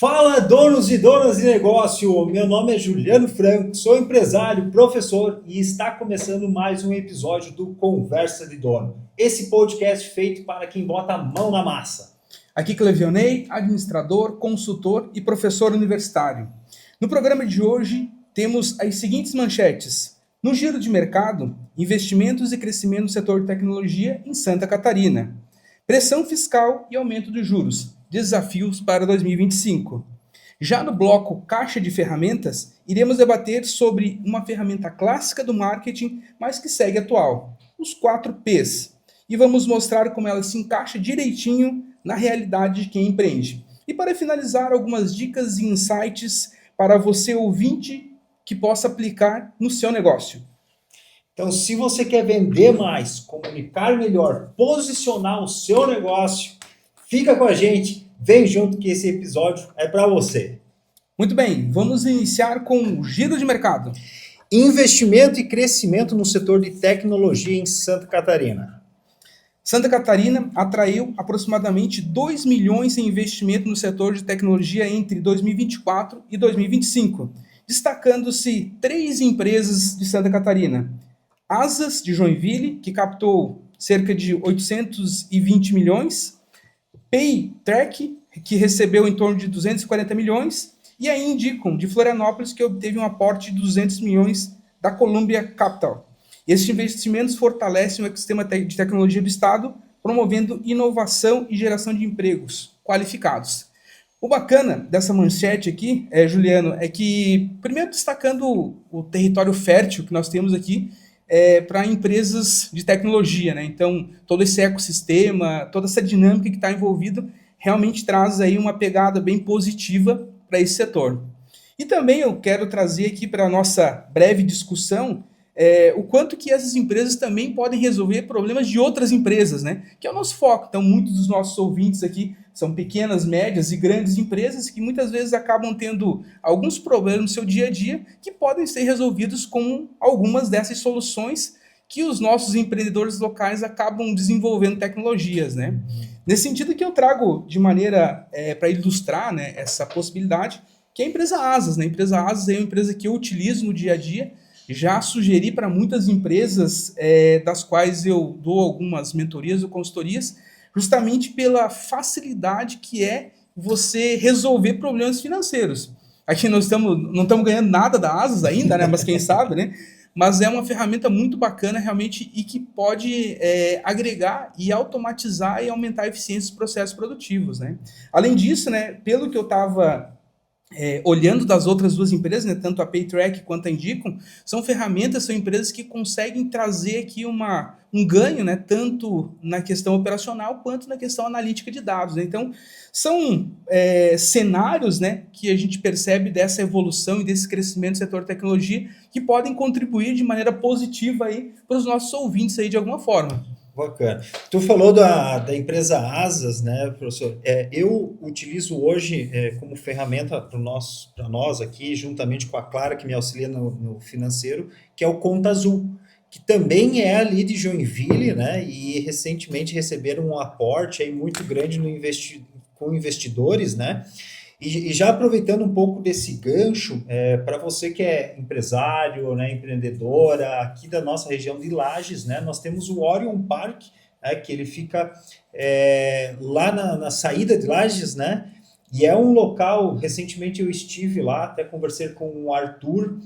Fala, donos e donas de negócio! Meu nome é Juliano Franco, sou empresário, professor e está começando mais um episódio do Conversa de Dono. Esse podcast feito para quem bota a mão na massa. Aqui Clevionei, administrador, consultor e professor universitário. No programa de hoje temos as seguintes manchetes. No giro de mercado, investimentos e crescimento no setor de tecnologia em Santa Catarina. Pressão fiscal e aumento dos juros. Desafios para 2025. Já no bloco Caixa de Ferramentas, iremos debater sobre uma ferramenta clássica do marketing, mas que segue atual, os 4 Ps. E vamos mostrar como ela se encaixa direitinho na realidade de quem empreende. E para finalizar, algumas dicas e insights para você ouvinte que possa aplicar no seu negócio. Então, se você quer vender mais, comunicar melhor, posicionar o seu negócio, fica com a gente, vem junto que esse episódio é para você. Muito bem, vamos iniciar com o giro de mercado. Investimento e crescimento no setor de tecnologia em Santa Catarina. Santa Catarina atraiu aproximadamente 2 milhões em investimento no setor de tecnologia entre 2024 e 2025, destacando-se 3 empresas de Santa Catarina. Asas, de Joinville, que captou cerca de 820 milhões, Paytrack, que recebeu em torno de 240 milhões, e a Indicom, de Florianópolis, que obteve um aporte de 200 milhões da Columbia Capital. Esses investimentos fortalecem o ecossistema de tecnologia do Estado, promovendo inovação e geração de empregos qualificados. O bacana dessa manchete aqui, Juliano, é que, primeiro destacando o território fértil que nós temos aqui, para empresas de tecnologia, né? Então, todo esse ecossistema, toda essa dinâmica que está envolvida, realmente traz aí uma pegada bem positiva para esse setor. E também eu quero trazer aqui para a nossa breve discussão o quanto que essas empresas também podem resolver problemas de outras empresas, né? Que é o nosso foco. Então, muitos dos nossos ouvintes aqui são pequenas, médias e grandes empresas que muitas vezes acabam tendo alguns problemas no seu dia a dia que podem ser resolvidos com algumas dessas soluções que os nossos empreendedores locais acabam desenvolvendo tecnologias, né? Nesse sentido que eu trago de maneira para ilustrar, né, essa possibilidade, que é a empresa Asas, né? A empresa Asas é uma empresa que eu utilizo no dia a dia. Já sugeri para muitas empresas das quais eu dou algumas mentorias ou consultorias, justamente pela facilidade que é você resolver problemas financeiros. Aqui nós não estamos ganhando nada da Asas ainda, né? Mas quem sabe, né? Mas é uma ferramenta muito bacana realmente e que pode agregar e automatizar e aumentar a eficiência dos processos produtivos, né? Além disso, né, pelo que eu estava olhando das outras 2 empresas, né, tanto a Paytrack quanto a Indicom, são empresas que conseguem trazer aqui um ganho, né, tanto na questão operacional quanto na questão analítica de dados, né? Então, são cenários, né, que a gente percebe dessa evolução e desse crescimento do setor de tecnologia que podem contribuir de maneira positiva aí para os nossos ouvintes aí de alguma forma. Bacana. Tu falou da empresa Asas, né, professor? Eu utilizo hoje como ferramenta para nós aqui, juntamente com a Clara, que me auxilia no financeiro, que é o Conta Azul, que também é ali de Joinville, né? E recentemente receberam um aporte aí muito grande com investidores, né? E já aproveitando um pouco desse gancho, para você que é empresário, né, empreendedora, aqui da nossa região de Lages, né, nós temos o Orion Park, que ele fica lá na saída de Lages, né, e é um local, recentemente eu estive lá, até conversei com o Arthur,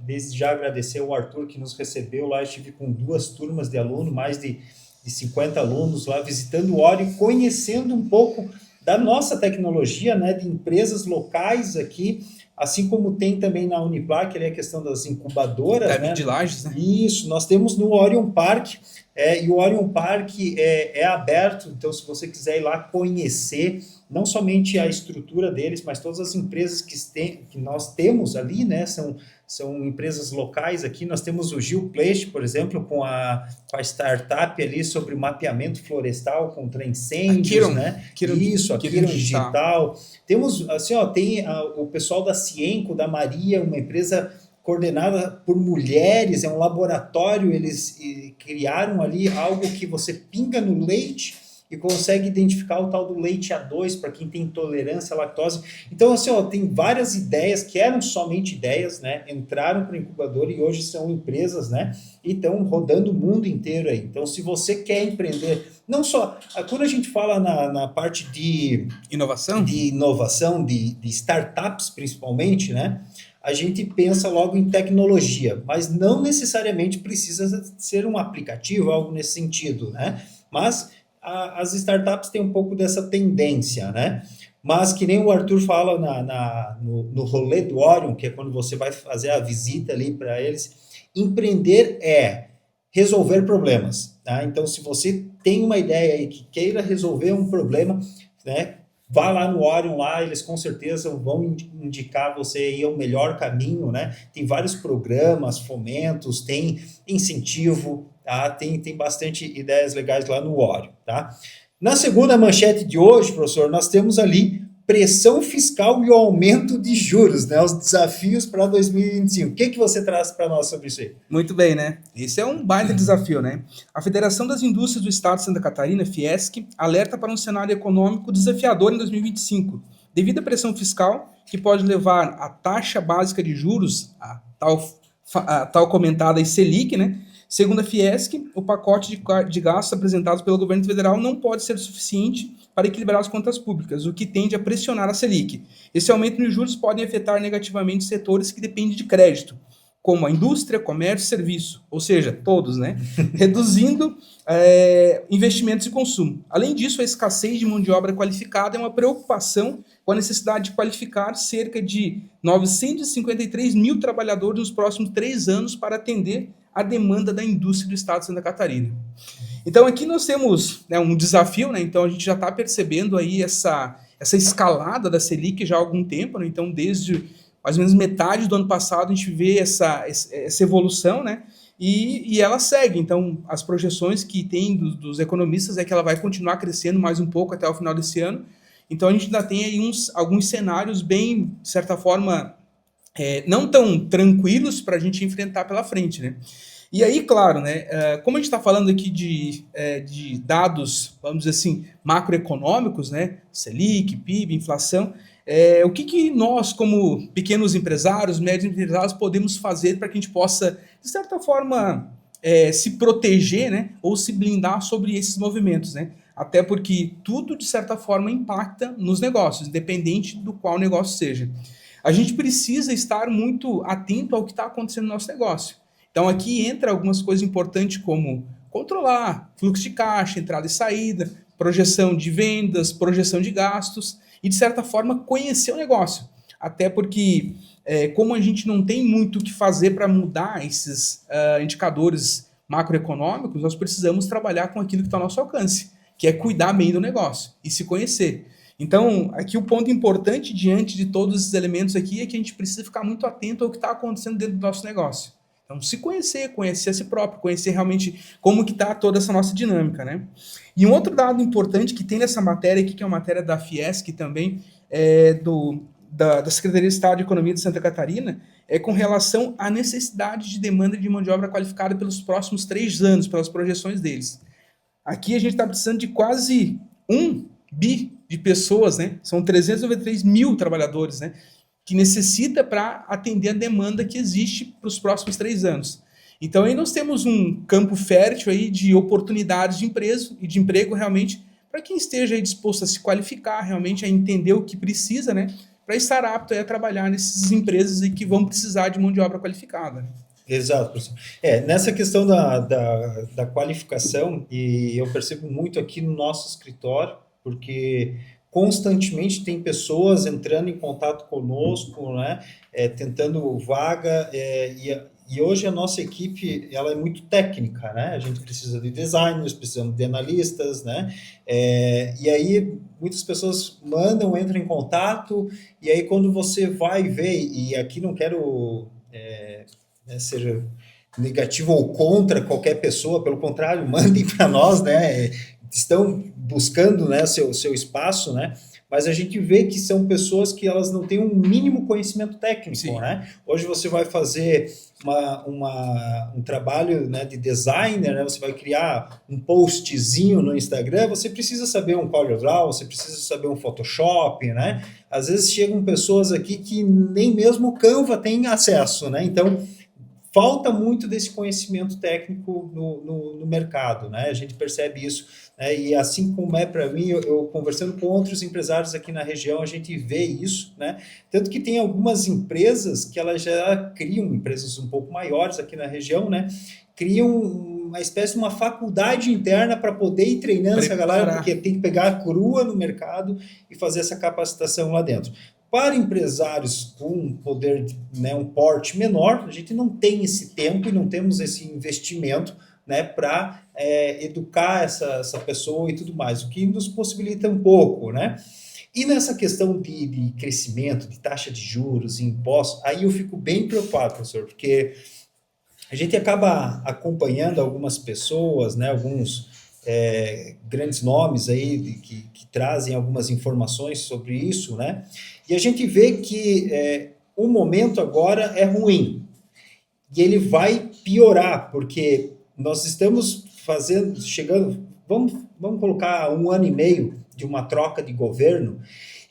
desde já agradecer ao Arthur que nos recebeu lá, estive com 2 turmas de aluno, mais de 50 alunos lá, visitando o Orion, conhecendo um pouco da nossa tecnologia, né, de empresas locais aqui, assim como tem também na Uniplac, ali a questão das incubadoras, né? De Lages, né? Isso, nós temos no Orion Park, e o Orion Park é aberto, então se você quiser ir lá conhecer, não somente a estrutura deles, mas todas as empresas que nós temos ali, né, são empresas locais aqui. Nós temos o Geoplace, por exemplo, com a startup ali sobre mapeamento florestal contra incêndios, né? Isso, a Kiron Digital. Temos, assim, tem o pessoal da Cienco, da Maria, uma empresa coordenada por mulheres, é um laboratório, eles criaram ali algo que você pinga no leite e consegue identificar o tal do leite A2 para quem tem intolerância à lactose. Então, assim, ó, tem várias ideias que eram somente ideias, né? Entraram para o incubador e hoje são empresas, né? E estão rodando o mundo inteiro aí. Então, se você quer empreender, não só... Quando a gente fala na parte de Inovação? de startups, principalmente, né? A gente pensa logo em tecnologia, mas não necessariamente precisa ser um aplicativo, algo nesse sentido, né? Mas as startups têm um pouco dessa tendência, né? Mas que nem o Arthur fala no rolê do Orion, que é quando você vai fazer a visita ali para eles, empreender é resolver problemas, tá? Então, se você tem uma ideia aí que queira resolver um problema, né? Vá lá no Orion, lá, eles com certeza vão indicar você aí o melhor caminho, né? Tem vários programas, fomentos, tem incentivo, tá? Tem bastante ideias legais lá no Orion, tá? Na segunda manchete de hoje, professor, nós temos ali pressão fiscal e o aumento de juros, né? Os desafios para 2025. O que você traz para nós sobre isso aí? Muito bem, né? Esse é um baita desafio, né? A Federação das Indústrias do Estado de Santa Catarina, Fiesc, alerta para um cenário econômico desafiador em 2025, devido à pressão fiscal, que pode levar a taxa básica de juros, a tal comentada Selic, né? Segundo a Fiesc, o pacote de gastos apresentados pelo governo federal não pode ser suficiente para equilibrar as contas públicas, o que tende a pressionar a Selic. Esse aumento nos juros pode afetar negativamente setores que dependem de crédito, como a indústria, comércio e serviço, ou seja, todos, né? Reduzindo investimentos e consumo. Além disso, a escassez de mão de obra qualificada é uma preocupação com a necessidade de qualificar cerca de 953 mil trabalhadores nos próximos 3 anos para atender a demanda da indústria do estado de Santa Catarina. Então aqui nós temos, né, um desafio, né? Então a gente já está percebendo aí essa escalada da Selic já há algum tempo, né? Então desde mais ou menos metade do ano passado a gente vê essa evolução, né? E ela segue. Então as projeções que tem dos economistas é que ela vai continuar crescendo mais um pouco até o final desse ano. Então a gente ainda tem aí alguns cenários bem, de certa forma, não tão tranquilos para a gente enfrentar pela frente, né? E aí, claro, né, como a gente está falando aqui de dados, vamos dizer assim, macroeconômicos, né, Selic, PIB, inflação, o que nós, como pequenos empresários, médios empresários, podemos fazer para que a gente possa, de certa forma, se proteger, né, ou se blindar sobre esses movimentos, né? Até porque tudo, de certa forma, impacta nos negócios, independente do qual negócio seja. A gente precisa estar muito atento ao que está acontecendo no nosso negócio. Então aqui entra algumas coisas importantes como controlar fluxo de caixa, entrada e saída, projeção de vendas, projeção de gastos e, de certa forma, conhecer o negócio. Até porque, como a gente não tem muito o que fazer para mudar esses indicadores macroeconômicos, nós precisamos trabalhar com aquilo que está ao nosso alcance, que é cuidar bem do negócio e se conhecer. Então, aqui o ponto importante diante de todos esses elementos aqui é que a gente precisa ficar muito atento ao que está acontecendo dentro do nosso negócio. Então, se conhecer, conhecer a si próprio, conhecer realmente como que está toda essa nossa dinâmica, né? E um outro dado importante que tem nessa matéria aqui, que é uma matéria da Fiesc também, da Secretaria de Estado de Economia de Santa Catarina, é com relação à necessidade de demanda de mão de obra qualificada pelos próximos 3 anos, pelas projeções deles. Aqui a gente está precisando de quase 1 bi de pessoas, né? São 393 mil trabalhadores, né? Que necessita para atender a demanda que existe para os próximos 3 anos. Então aí nós temos um campo fértil aí de oportunidades de emprego realmente para quem esteja aí disposto a se qualificar, realmente a entender o que precisa, né? Para estar apto a trabalhar nessas empresas e que vão precisar de mão de obra qualificada. Exato, professor. Nessa questão da qualificação, e eu percebo muito aqui no nosso escritório, porque constantemente tem pessoas entrando em contato conosco, né, tentando vaga, e hoje a nossa equipe ela é muito técnica, né? A gente precisa de designers, precisamos de analistas, né? E aí muitas pessoas entram em contato, e aí quando você vai ver, e aqui não quero ser negativo ou contra qualquer pessoa, pelo contrário, mandem para nós, né? Estão buscando, né, seu espaço, né? mas a gente vê que são pessoas que elas não têm um mínimo conhecimento técnico, Sim. né? Hoje você vai fazer um trabalho, né, de designer, né? Você vai criar um postzinho no Instagram, você precisa saber um CorelDRAW, você precisa saber um Photoshop, né? Às vezes chegam pessoas aqui que nem mesmo o Canva tem acesso, né? Então, falta muito desse conhecimento técnico no mercado, né? A gente percebe isso, né? E assim como é para mim, eu conversando com outros empresários aqui na região, a gente vê isso, né? Tanto que tem algumas empresas que elas já criam, empresas um pouco maiores aqui na região, né? Criam uma espécie de uma faculdade interna para poder ir treinando essa galera, porque tem que pegar a crua no mercado e fazer essa capacitação lá dentro. Para empresários com poder, né, um porte menor, a gente não tem esse tempo e não temos esse investimento, né, para educar essa pessoa e tudo mais, o que nos possibilita um pouco, né? E nessa questão de crescimento, de taxa de juros, impostos, aí eu fico bem preocupado, professor, porque a gente acaba acompanhando algumas pessoas, né, alguns grandes nomes aí que trazem algumas informações sobre isso, né? E a gente vê que o momento agora é ruim e ele vai piorar, porque nós estamos chegando, vamos colocar 1 ano e meio de uma troca de governo.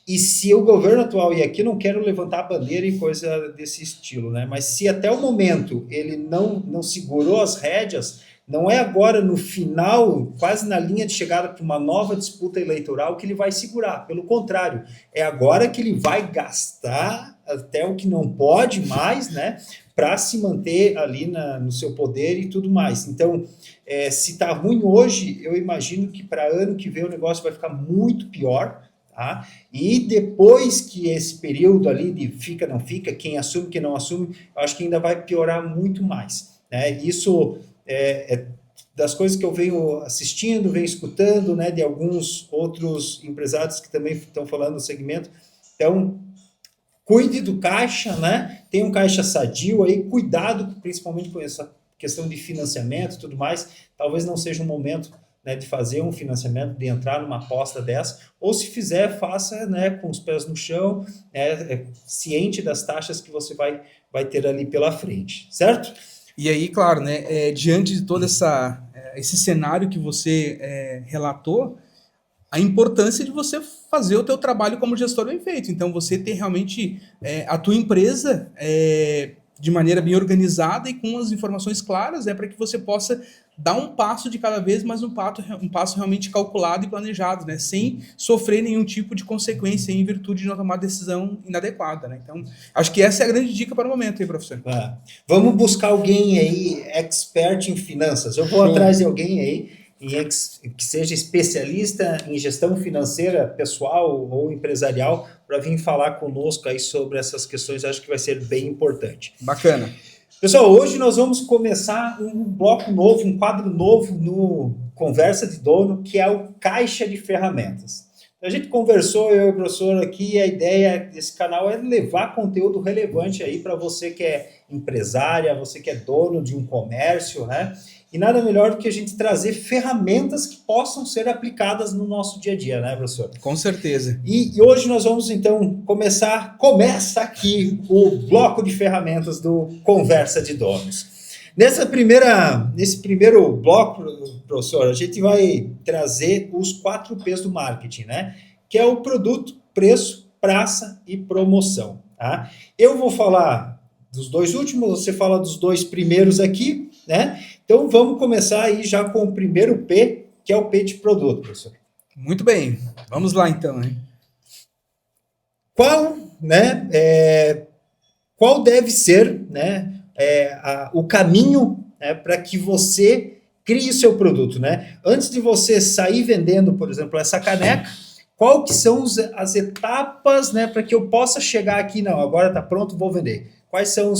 E se o governo atual, e aqui não quero levantar a bandeira e coisa desse estilo, né? Mas se até o momento ele não segurou as rédeas, não é agora no final, quase na linha de chegada para uma nova disputa eleitoral, que ele vai segurar. Pelo contrário, é agora que ele vai gastar até o que não pode mais, né? Para se manter ali no seu poder e tudo mais. Então, se está ruim hoje, eu imagino que para ano que vem o negócio vai ficar muito pior. Tá? E depois que esse período ali de fica, não fica, quem assume, quem não assume, eu acho que ainda vai piorar muito mais. Né? Isso é das coisas que eu venho assistindo, venho escutando, né, de alguns outros empresários que também estão falando no segmento. Então, cuide do caixa, né? Tem um caixa sadio aí, cuidado principalmente com essa questão de financiamento e tudo mais. Talvez não seja um momento, né, de fazer um financiamento, de entrar numa aposta dessa, ou se fizer, faça, né, com os pés no chão, ciente das taxas que você vai ter ali pela frente, certo? E aí, claro, né, diante de todo esse cenário que você relatou, a importância de você fazer o teu trabalho como gestor bem feito. Então, você ter realmente a tua empresa de maneira bem organizada e com as informações claras, para que você possa dar um passo de cada vez, mas um passo realmente calculado e planejado, né? Sem sofrer nenhum tipo de consequência em virtude de não tomar decisão inadequada, né? Então, acho que essa é a grande dica para o momento aí, professor. Vamos buscar alguém aí, expert em finanças. Eu vou atrás de alguém aí que seja especialista em gestão financeira pessoal ou empresarial para vir falar conosco aí sobre essas questões. Acho que vai ser bem importante. Bacana. Pessoal, hoje nós vamos começar um bloco novo, um quadro novo no Conversa de Dono, que é o Caixa de Ferramentas. A gente conversou, eu e o professor aqui, e a ideia desse canal é levar conteúdo relevante aí para você que é empresária, você que é dono de um comércio, né? E nada melhor do que a gente trazer ferramentas que possam ser aplicadas no nosso dia a dia, né, professor? Com certeza. E hoje nós vamos, então, começa aqui o bloco de ferramentas do Conversa de Donos. Nesse primeiro bloco, professor, a gente vai trazer os 4 P's do marketing, né? Que é o produto, preço, praça e promoção, tá? Eu vou falar dos 2 últimos, você fala dos 2 primeiros aqui, né? Então, vamos começar aí já com o primeiro P, que é o P de produto, professor. Muito bem. Vamos lá, então, né? Qual deve ser, né, o caminho, né, para que você crie o seu produto, né? Antes de você sair vendendo, por exemplo, essa caneca, qual que são as etapas, né, para que eu possa chegar aqui, não, agora está pronto, vou vender. Quais são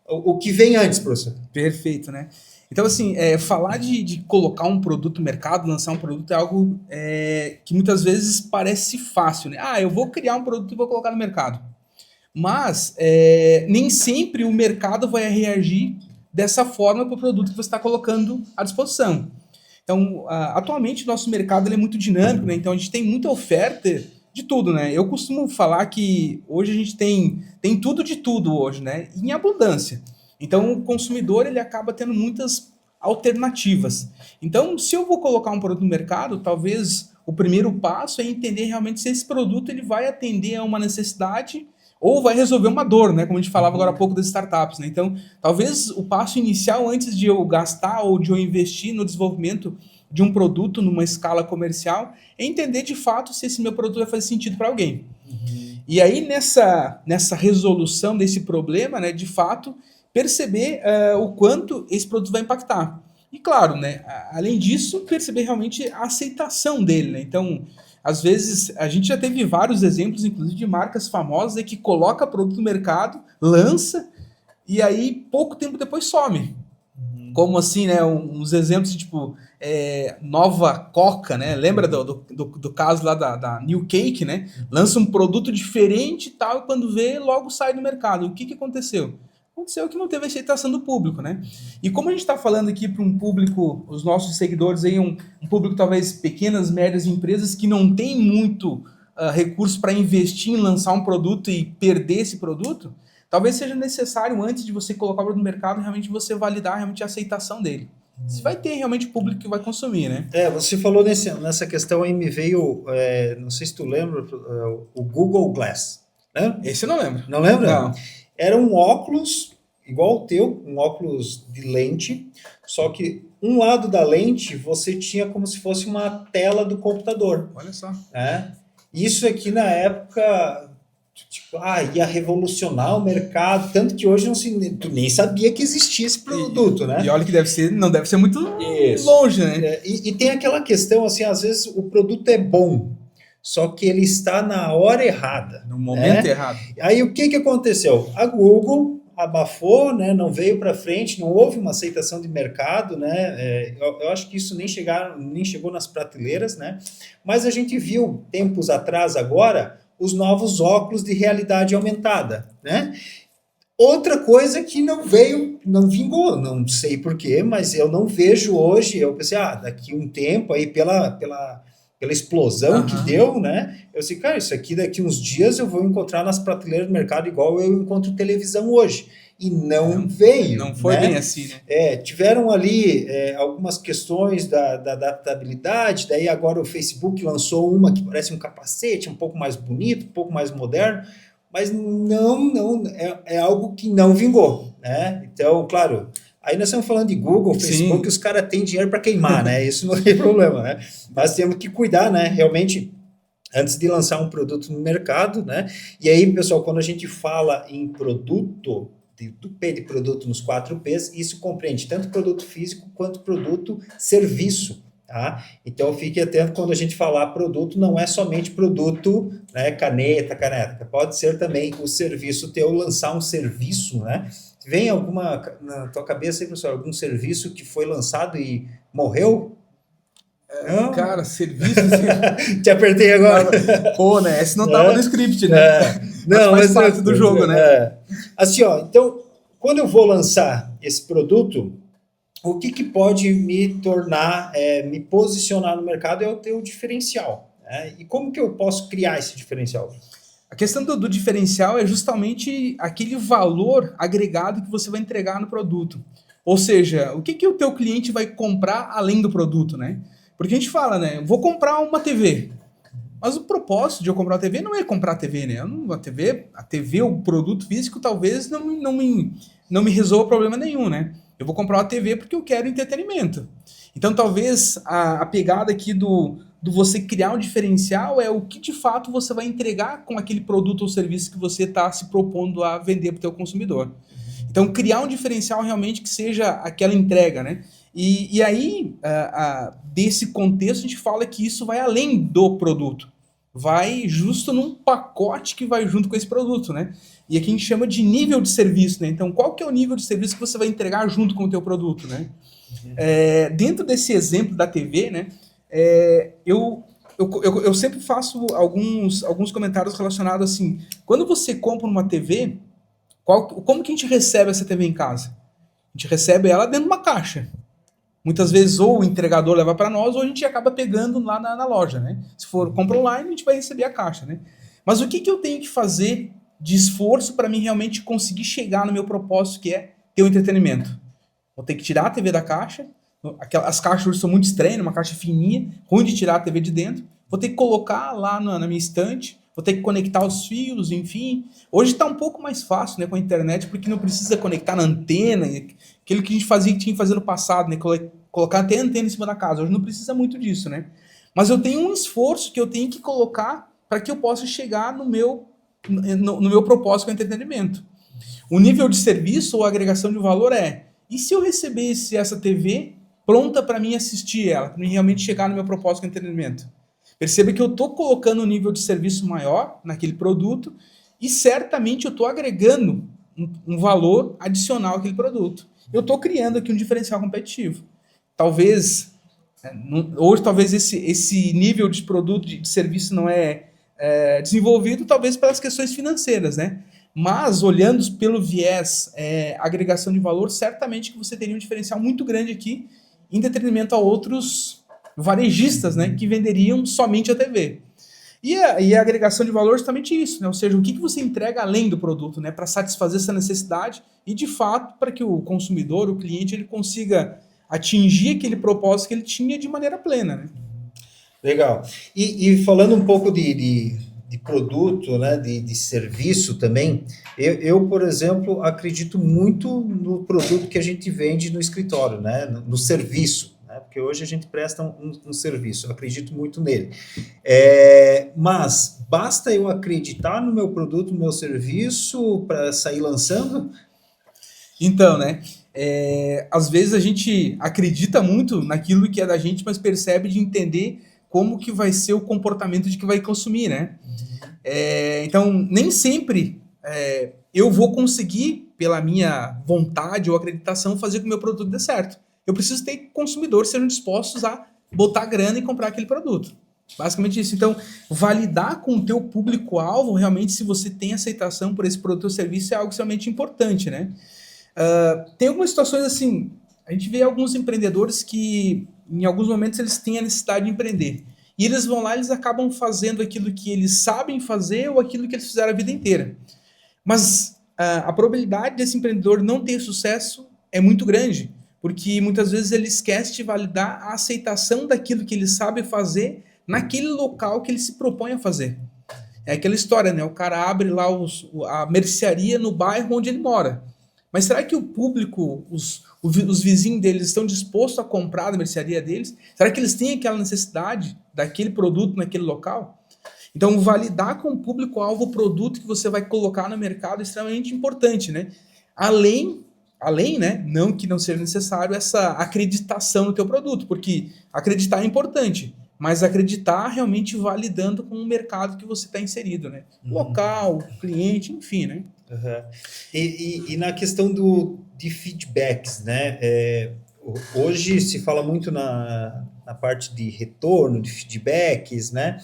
o que vem antes, professor? Perfeito, né? Então, assim, falar de colocar um produto no mercado, lançar um produto é algo que muitas vezes parece fácil, né? Eu vou criar um produto e vou colocar no mercado. Mas nem sempre o mercado vai reagir dessa forma para o produto que você está colocando à disposição. Então, atualmente, o nosso mercado ele é muito dinâmico, né? Então, a gente tem muita oferta de tudo, né? Eu costumo falar que hoje a gente tem tudo de tudo hoje, né? Em abundância. Então o consumidor ele acaba tendo muitas alternativas. Então, se eu vou colocar um produto no mercado, talvez o primeiro passo é entender realmente se esse produto ele vai atender a uma necessidade ou vai resolver uma dor, né? Como a gente falava agora há pouco das startups, né? Então, talvez o passo inicial antes de eu gastar ou de eu investir no desenvolvimento de um produto numa escala comercial é entender de fato se esse meu produto vai fazer sentido para alguém. E aí, nessa resolução desse problema, né, de fato, perceber o quanto esse produto vai impactar. E claro, né, além disso, perceber realmente a aceitação dele. Né? Então, às vezes, a gente já teve vários exemplos, inclusive de marcas famosas, que coloca produto no mercado, lança, e aí pouco tempo depois some. Como assim, né? Uns exemplos tipo Nova Coca, né? Lembra do caso lá da New Cake, né? Lança um produto diferente e tal, e quando vê, logo sai do mercado. O que aconteceu? Aconteceu que não teve aceitação do público, né? E como a gente está falando aqui para um público, os nossos seguidores aí, um público talvez pequenas, médias empresas que não tem muito recurso para investir em lançar um produto e perder esse produto, talvez seja necessário, antes de você colocar o produto no mercado, realmente você validar realmente a aceitação dele. Se vai ter realmente público que vai consumir, né? Você falou nessa questão aí, me veio, não sei se tu lembra, o Google Glass, né? Esse eu não lembro. Não lembra? Não. Era um óculos igual o teu, um óculos de lente, só que um lado da lente você tinha como se fosse uma tela do computador. Olha só. Né? Isso aqui na época, tipo, ia revolucionar o mercado, tanto que hoje tu nem sabia que existia esse produto, né? E olha que não deve ser muito longe, né? E tem aquela questão, assim, às vezes o produto é bom, só que ele está na hora errada. No momento errado. Aí o que aconteceu? A Google abafou, né, não veio para frente, não houve uma aceitação de mercado, né, eu acho que isso nem chegou nas prateleiras, né, mas a gente viu tempos atrás agora os novos óculos de realidade aumentada, né. Outra coisa que não vingou, não sei porquê, mas eu não vejo hoje, eu pensei, daqui um tempo aí pela explosão que deu, né? Eu disse, cara, isso aqui daqui uns dias eu vou encontrar nas prateleiras do mercado igual eu encontro televisão hoje. E não veio. Não foi, né? Bem assim, né? Tiveram ali algumas questões da adaptabilidade, daí agora o Facebook lançou uma que parece um capacete, um pouco mais bonito, um pouco mais moderno, mas não é algo que não vingou, né? Então, claro, aí nós estamos falando de Google, Facebook, Sim. Os caras têm dinheiro para queimar, né? Isso não tem problema, né? Mas temos que cuidar, né? Realmente, antes de lançar um produto no mercado, né? E aí, pessoal, quando a gente fala em produto, do P de produto nos 4 Ps, isso compreende tanto produto físico quanto produto serviço. Tá? Então fique atento quando a gente falar produto, não é somente produto, né, caneta, pode ser também o serviço teu, lançar um serviço, né? Vem alguma na tua cabeça aí, professor, algum serviço que foi lançado e morreu? Cara, serviço assim... Te apertei agora. Pô, né? Esse não tava no script, né? Não, mas faz parte do jogo, né? Assim, então, quando eu vou lançar esse produto, o que pode me tornar, me posicionar no mercado é o teu diferencial. Né? E como que eu posso criar esse diferencial? A questão do diferencial é justamente aquele valor agregado que você vai entregar no produto. Ou seja, o que o teu cliente vai comprar além do produto, né? Porque a gente fala, né? Vou comprar uma TV. Mas o propósito de eu comprar uma TV não é comprar a TV, né? A TV, o produto físico, talvez não me resolva problema nenhum, né? Eu vou comprar uma TV porque eu quero entretenimento. Então, talvez a pegada aqui do você criar um diferencial é o que, de fato, você vai entregar com aquele produto ou serviço que você está se propondo a vender para o teu consumidor. Então, criar um diferencial realmente que seja aquela entrega, né? E aí, desse contexto, a gente fala que isso vai além do produto. Vai justo num pacote que vai junto com esse produto, né? E aqui a gente chama de nível de serviço, né? Então, qual que é o nível de serviço que você vai entregar junto com o teu produto, né? Dentro desse exemplo da TV, né? Eu sempre faço alguns comentários relacionados assim, quando você compra uma TV, como que a gente recebe essa TV em casa? A gente recebe ela dentro de uma caixa. Muitas vezes ou o entregador leva para nós ou a gente acaba pegando lá na loja, né? Se for compra online, a gente vai receber a caixa, né? Mas o que eu tenho que fazer de esforço para mim realmente conseguir chegar no meu propósito, que é ter o entretenimento? Vou ter que tirar a TV da caixa. As caixas hoje são muito estranhas, uma caixa fininha, ruim de tirar a TV de dentro. Vou ter que colocar lá na minha estante, vou ter que conectar os fios, enfim. Hoje está um pouco mais fácil, né, com a internet, porque não precisa conectar na antena, aquilo que a gente fazia, que tinha que fazer no passado, né, colocar até a antena em cima da casa. Hoje não precisa muito disso, né? Mas eu tenho um esforço que eu tenho que colocar para que eu possa chegar no meu propósito com o entretenimento. O nível de serviço ou agregação de valor e se eu recebesse essa TV pronta para mim assistir ela, para mim realmente chegar no meu propósito com o entretenimento? Perceba que eu estou colocando um nível de serviço maior naquele produto e certamente eu estou agregando um valor adicional àquele produto. Eu estou criando aqui um diferencial competitivo. Talvez, hoje talvez esse nível de produto, de serviço não é desenvolvido, talvez pelas questões financeiras, né? Mas, olhando pelo viés agregação de valor, certamente que você teria um diferencial muito grande aqui em detrimento a outros varejistas, né, que venderiam somente a TV. E a agregação de valor é justamente isso, né? Ou seja, o que você entrega além do produto, né, para satisfazer essa necessidade e, de fato, para que o consumidor, o cliente, ele consiga atingir aquele propósito que ele tinha de maneira plena, né? Legal. E falando um pouco de produto, né, de serviço também, eu, por exemplo, acredito muito no produto que a gente vende no escritório, né, no serviço, né, porque hoje a gente presta um serviço, eu acredito muito nele. Mas basta eu acreditar no meu produto, no meu serviço, para sair lançando? Então, né, às vezes a gente acredita muito naquilo que é da gente, mas percebe de entender como que vai ser o comportamento de que vai consumir, né? Então, nem sempre eu vou conseguir, pela minha vontade ou acreditação, fazer com que o meu produto dê certo. Eu preciso ter que consumidores sejam dispostos a botar grana e comprar aquele produto. Basicamente isso. Então, validar com o teu público-alvo, realmente, se você tem aceitação por esse produto ou serviço, é algo extremamente importante, né? Tem algumas situações assim, a gente vê alguns empreendedores que, em alguns momentos, eles têm a necessidade de empreender. E eles vão lá e eles acabam fazendo aquilo que eles sabem fazer ou aquilo que eles fizeram a vida inteira. Mas a probabilidade desse empreendedor não ter sucesso é muito grande, porque muitas vezes ele esquece de validar a aceitação daquilo que ele sabe fazer naquele local que ele se propõe a fazer. É aquela história, né? O cara abre lá a mercearia no bairro onde ele mora. Mas será que o público, os vizinhos deles estão dispostos a comprar da mercearia deles? Será que eles têm aquela necessidade daquele produto naquele local? Então, validar com o público-alvo o produto que você vai colocar no mercado é extremamente importante, né? Além, né, não que não seja necessário essa acreditação no teu produto, porque acreditar é importante, mas acreditar realmente validando com o mercado que você está inserido, né? Local, cliente, enfim, né? Uhum. E na questão de feedbacks, né? Hoje se fala muito na parte de retorno, de feedbacks, né?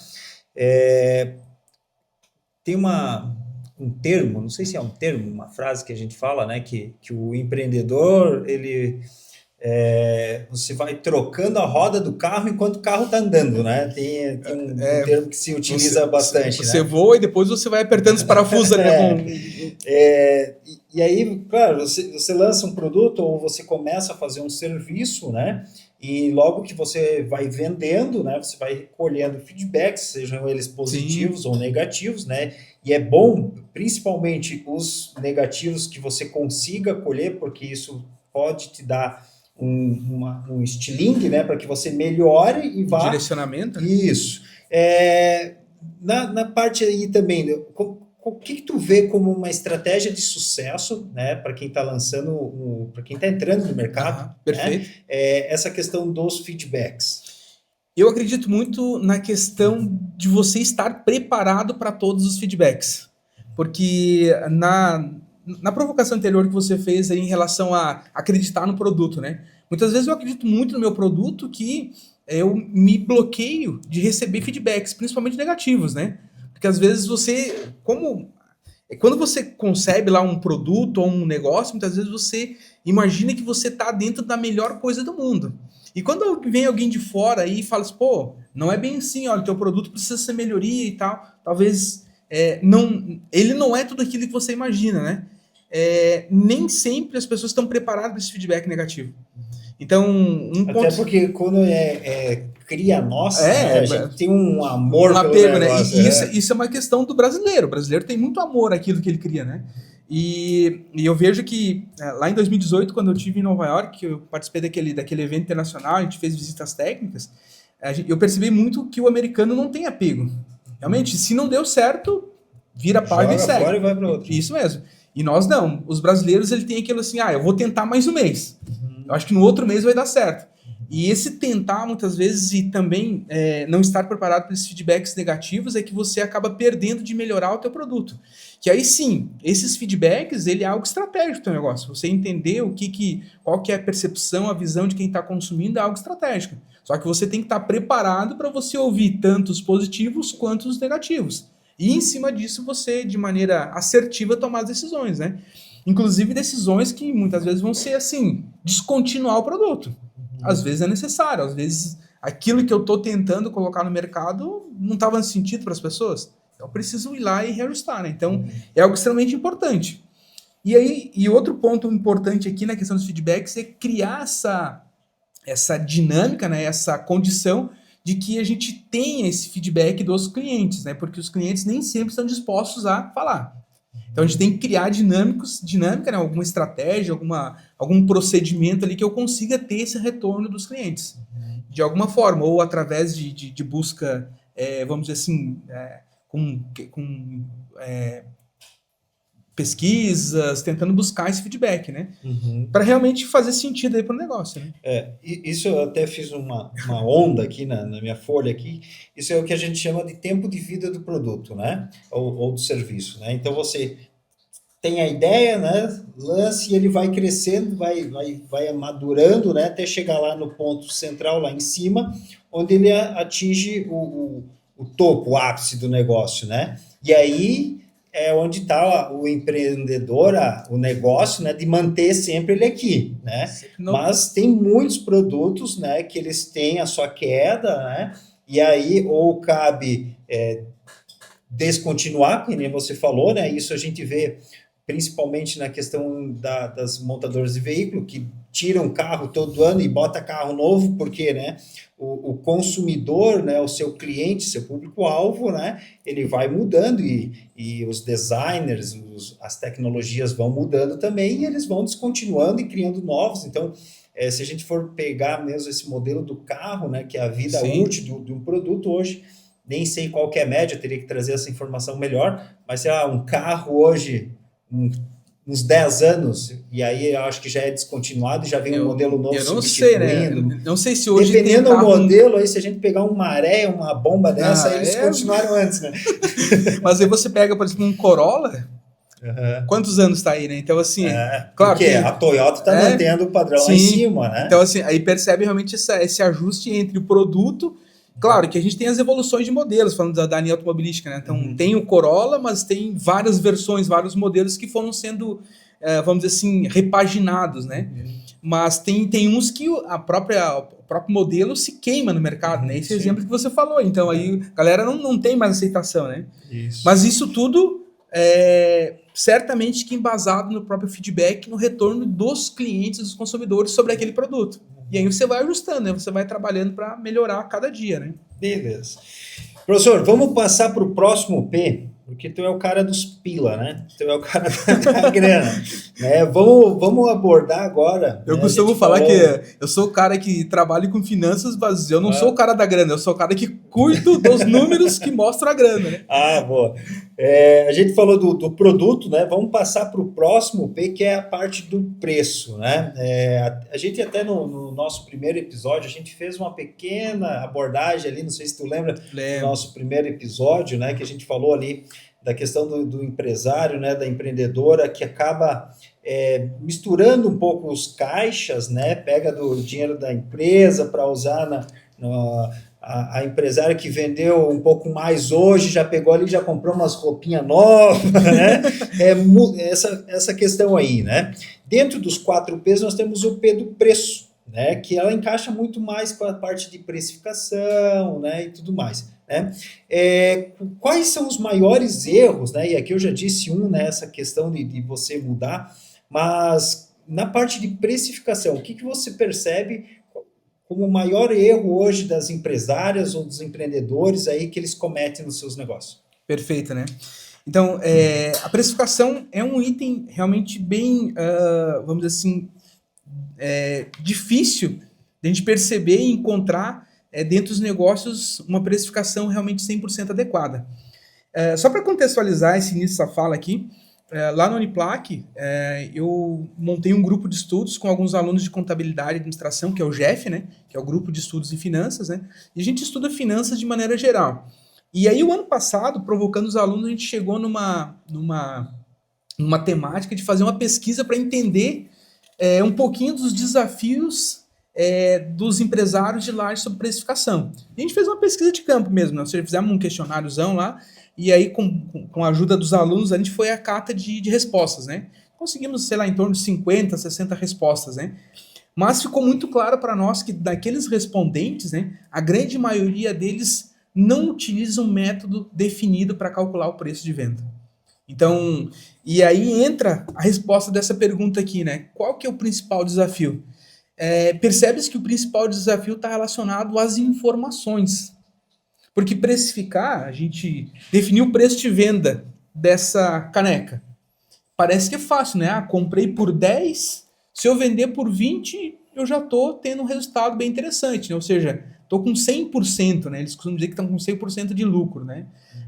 Tem um termo, não sei se é um termo, uma frase que a gente fala, né? Que o empreendedor, você vai trocando a roda do carro enquanto o carro está andando, né? Tem um termo que se utiliza bastante. Você né? voa e depois você vai apertando os parafusos ali, né? E aí, claro, você lança um produto ou você começa a fazer um serviço, né? E logo que você vai vendendo, né? Você vai recolhendo feedbacks, sejam eles positivos Sim. ou negativos, né? E é bom, principalmente os negativos, que você consiga colher, porque isso pode te dar um estilingue, né, para que você melhore e vá... Direcionamento. Né? Isso. Na parte aí também, o que tu vê como uma estratégia de sucesso, né, para quem está lançando, para quem está entrando no mercado, perfeito. Né, essa questão dos feedbacks? Eu acredito muito na questão de você estar preparado para todos os feedbacks, porque na provocação anterior que você fez aí em relação a acreditar no produto, né? Muitas vezes eu acredito muito no meu produto que eu me bloqueio de receber feedbacks, principalmente negativos, né? Porque às vezes você, como Quando você concebe lá um produto ou um negócio, muitas vezes você imagina que você está dentro da melhor coisa do mundo. E quando vem alguém de fora aí e fala assim, pô, não é bem assim, olha, o teu produto precisa ser melhoria e tal, talvez ele não é tudo aquilo que você imagina, né? Nem sempre as pessoas estão preparadas para esse feedback negativo. Então, Até porque quando cria nossa, né, a gente tem um amor pelo apego, negócio. Né? E isso é uma questão do brasileiro. O brasileiro tem muito amor àquilo que ele cria, né? E eu vejo que lá em 2018, quando eu estive em Nova York, eu participei daquele evento internacional, a gente fez visitas técnicas, eu percebi muito que o americano não tem apego. Realmente, se não deu certo, vira a página e segue. Fora e vai para outro. Isso mesmo. E nós não. Os brasileiros, ele tem aquilo assim, eu vou tentar mais um mês. Eu acho que no outro mês vai dar certo. E esse tentar, muitas vezes, e também não estar preparado para esses feedbacks negativos, é que você acaba perdendo de melhorar o teu produto. Que aí sim, esses feedbacks, ele é algo estratégico do teu negócio. Você entender qual que é a percepção, a visão de quem está consumindo é algo estratégico. Só que você tem que estar preparado para você ouvir tanto os positivos quanto os negativos. E em cima disso, você, de maneira assertiva, tomar as decisões, né? Inclusive decisões que muitas vezes vão ser assim, descontinuar o produto. Às vezes é necessário, às vezes aquilo que eu estou tentando colocar no mercado não estava fazendo sentido para as pessoas. Então eu preciso ir lá e reajustar, né? Então é algo extremamente importante. E outro ponto importante aqui na questão dos feedbacks é criar essa dinâmica, né? Essa condição de que a gente tenha esse feedback dos clientes, né? Porque os clientes nem sempre estão dispostos a falar. Então a gente tem que criar dinâmica, né? Alguma estratégia, algum procedimento ali que eu consiga ter esse retorno dos clientes. De alguma forma, ou através de busca, vamos dizer assim, com pesquisas, tentando buscar esse feedback, né? Para realmente fazer sentido aí para o negócio, né? Isso eu até fiz uma onda aqui na minha folha aqui. Isso é o que a gente chama de tempo de vida do produto, né? Ou do serviço, né? Então você tem a ideia, né? Lance e ele vai crescendo, vai amadurando, né? Até chegar lá no ponto central, lá em cima, onde ele atinge o topo, o ápice do negócio, né? E aí é onde está o empreendedor, o negócio, né, de manter sempre ele aqui, né? Mas tem muitos produtos, né, que eles têm a sua queda, né? E aí ou cabe descontinuar, como você falou, né? Isso a gente vê principalmente na questão das montadoras de veículo, que tiram carro todo ano e bota carro novo, porque, né, o consumidor, né, o seu cliente, seu público-alvo, né, ele vai mudando e os designers, as tecnologias vão mudando também e eles vão descontinuando e criando novos. Então, se a gente for pegar mesmo esse modelo do carro, né, que é a vida útil de um produto hoje, nem sei qual que é a média, teria que trazer essa informação melhor, mas sei lá, um carro hoje, uns 10 anos, e aí eu acho que já é descontinuado e já vem um modelo novo substituindo. Eu não sei, né? Não sei se hoje dependendo do modelo, aí se a gente pegar um Maré, uma bomba dessa, eles continuaram antes, né? Mas aí você pega, por exemplo, um Corolla, quantos anos está aí, né? Então, assim, claro porque a Toyota está mantendo o padrão lá em cima, né? Então, assim, aí percebe realmente esse ajuste entre o produto. Claro que a gente tem as evoluções de modelos, falando da linha automobilística, né? Então, tem o Corolla, mas tem várias versões, vários modelos que foram sendo, vamos dizer assim, repaginados, né? Mas tem uns que o próprio modelo se queima no mercado, né? Esse exemplo que você falou. Então, aí a galera não tem mais aceitação, né? Mas isso tudo certamente que embasado no próprio feedback, no retorno dos clientes, dos consumidores sobre aquele produto. E aí você vai ajustando, né? Você vai trabalhando para melhorar a cada dia, né? Beleza. Professor, vamos passar para o próximo P, porque tu é o cara dos pila, né? Tu é o cara da grana. Né? Vamos abordar agora. Eu costumo falar que eu sou o cara que trabalha com finanças, mas eu não sou o cara da grana, eu sou o cara que cuido dos números que mostram a grana, né? Boa. A gente falou do produto, né? Vamos passar para o próximo P, que é a parte do preço, né? A gente até no nosso primeiro episódio, a gente fez uma pequena abordagem ali, não sei se tu lembra, do nosso primeiro episódio, né? Que a gente falou ali da questão do empresário, né? Da empreendedora, que acaba misturando um pouco os caixas, né? Pega do dinheiro da empresa para usar a empresária que vendeu um pouco mais hoje, já pegou ali, já comprou umas roupinhas novas, né? Essa questão aí, né? Dentro dos 4Ps, nós temos o P do preço, né? Que ela encaixa muito mais com a parte de precificação, né? E tudo mais, né? Quais são os maiores erros, né? E aqui eu já disse né? Essa questão de você mudar, mas na parte de precificação, o que você percebe como o maior erro hoje das empresárias ou dos empreendedores aí que eles cometem nos seus negócios? Perfeito, né? Então, a precificação é um item realmente bem, vamos dizer assim, difícil de a gente perceber e encontrar dentro dos negócios uma precificação realmente 100% adequada. Só para contextualizar esse início dessa fala aqui, lá no Uniplac, eu montei um grupo de estudos com alguns alunos de contabilidade e administração, que é o GEF, né? Que é o grupo de estudos em finanças, né? E a gente estuda finanças de maneira geral. E aí, o ano passado, provocando os alunos, a gente chegou numa temática de fazer uma pesquisa para entender um pouquinho dos desafios dos empresários de laje sobre precificação. E a gente fez uma pesquisa de campo mesmo, né? Ou seja, fizemos um questionáriozão lá, e aí, com a ajuda dos alunos, a gente foi à cata de respostas, né? Conseguimos, sei lá, em torno de 50, 60 respostas, né? Mas ficou muito claro para nós que daqueles respondentes, né, a grande maioria deles não utiliza um método definido para calcular o preço de venda. Então, e aí entra a resposta dessa pergunta aqui, né? Qual que é o principal desafio? Percebe-se que o principal desafio está relacionado às informações. Porque precificar, a gente definir o preço de venda dessa caneca. Parece que é fácil, né? Comprei por 10, se eu vender por 20, eu já estou tendo um resultado bem interessante, né? Ou seja, estou com 100%, né? Eles costumam dizer que estão com 100% de lucro, né?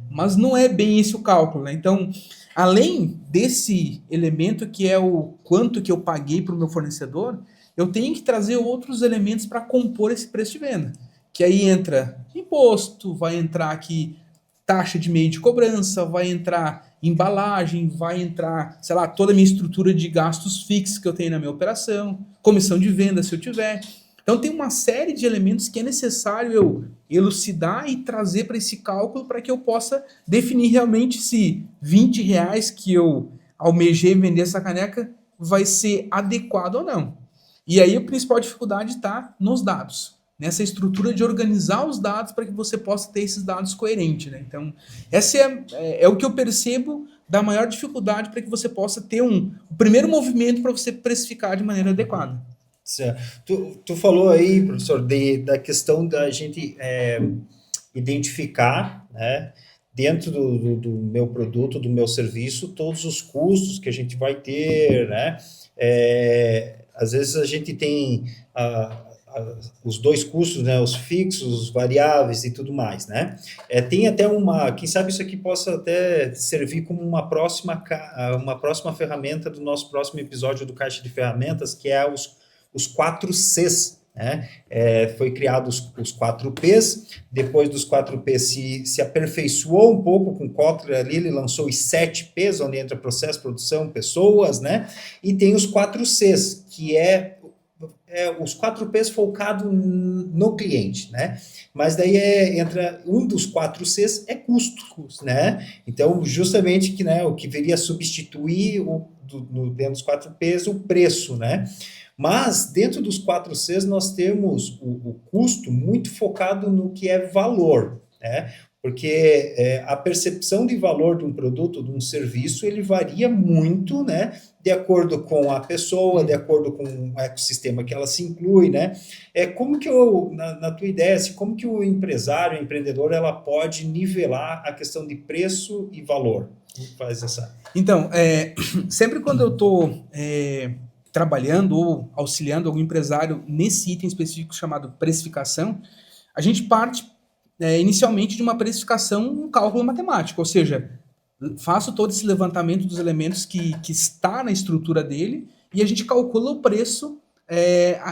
Mas não é bem esse o cálculo, né? Então, além desse elemento que é o quanto que eu paguei para o meu fornecedor, eu tenho que trazer outros elementos para compor esse preço de venda. Que aí entra imposto, vai entrar aqui taxa de meio de cobrança, vai entrar embalagem, vai entrar, sei lá, toda a minha estrutura de gastos fixos que eu tenho na minha operação, comissão de venda se eu tiver. Então tem uma série de elementos que é necessário eu elucidar e trazer para esse cálculo para que eu possa definir realmente se R$20 que eu almejei vender essa caneca vai ser adequado ou não. E aí a principal dificuldade está nos dados, nessa estrutura de organizar os dados para que você possa ter esses dados coerentes, né? Então, essa é o que eu percebo da maior dificuldade para que você possa ter o primeiro movimento para você precificar de maneira adequada. Certo. Tu falou aí, professor, da questão da gente identificar, né, dentro do meu produto, do meu serviço, todos os custos que a gente vai ter, né? Às vezes a gente tem os dois custos, né, os fixos, os variáveis e tudo mais, né? Tem até quem sabe isso aqui possa até servir como uma próxima ferramenta do nosso próximo episódio do Caixa de Ferramentas, que é os 4Cs, né? Foi criado os 4Ps, depois dos 4Ps se aperfeiçoou um pouco com Kotler ali, ele lançou os 7Ps, onde entra processo, produção, pessoas, né? E tem os 4Cs, que os 4Ps focado no cliente, né? Mas daí entra um dos 4Cs é custo, né? Então, justamente que, né, o que viria a substituir dentro dos 4Ps o preço, né? Mas, dentro dos 4Cs, nós temos o custo muito focado no que é valor, né? Porque a percepção de valor de um produto, de um serviço, ele varia muito, né? De acordo com a pessoa, de acordo com o ecossistema que ela se inclui, né? Como que na tua ideia, assim, como que o empresário, o empreendedor, ela pode nivelar a questão de preço e valor? Como faz essa? Então, sempre quando eu estou trabalhando ou auxiliando algum empresário nesse item específico chamado precificação, a gente parte inicialmente de uma precificação, um cálculo matemático, ou seja, faço todo esse levantamento dos elementos que está na estrutura dele e a gente calcula o preço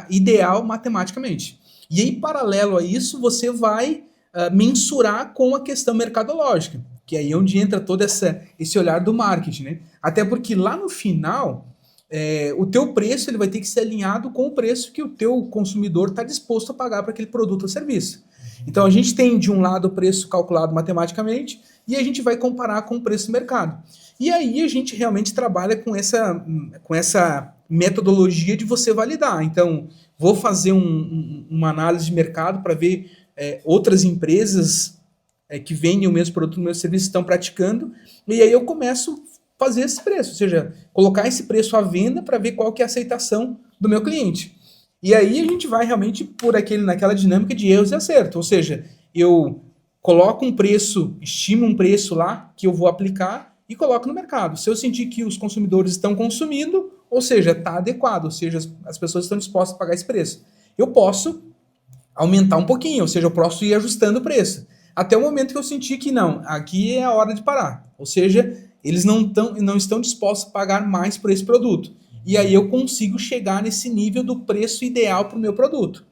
ideal matematicamente. E aí, paralelo a isso, você vai mensurar com a questão mercadológica, que aí é onde entra todo esse olhar do marketing, né? Até porque lá no final, o teu preço ele vai ter que ser alinhado com o preço que o teu consumidor está disposto a pagar para aquele produto ou serviço. Então a gente tem de um lado o preço calculado matematicamente e a gente vai comparar com o preço do mercado. E aí a gente realmente trabalha com essa metodologia de você validar. Então, vou fazer uma análise de mercado para ver outras empresas que vendem o mesmo produto, o mesmo serviço, estão praticando, e aí eu começo a fazer esse preço, ou seja, colocar esse preço à venda para ver qual que é a aceitação do meu cliente. E aí a gente vai realmente naquela dinâmica de erros e acertos, ou seja, eu coloco um preço, estimo um preço lá que eu vou aplicar e coloco no mercado. Se eu sentir que os consumidores estão consumindo, ou seja, está adequado, ou seja, as pessoas estão dispostas a pagar esse preço, eu posso aumentar um pouquinho, ou seja, eu posso ir ajustando o preço. Até o momento que eu sentir que não, aqui é a hora de parar. Ou seja, eles não estão dispostos a pagar mais por esse produto. E aí eu consigo chegar nesse nível do preço ideal para o meu produto.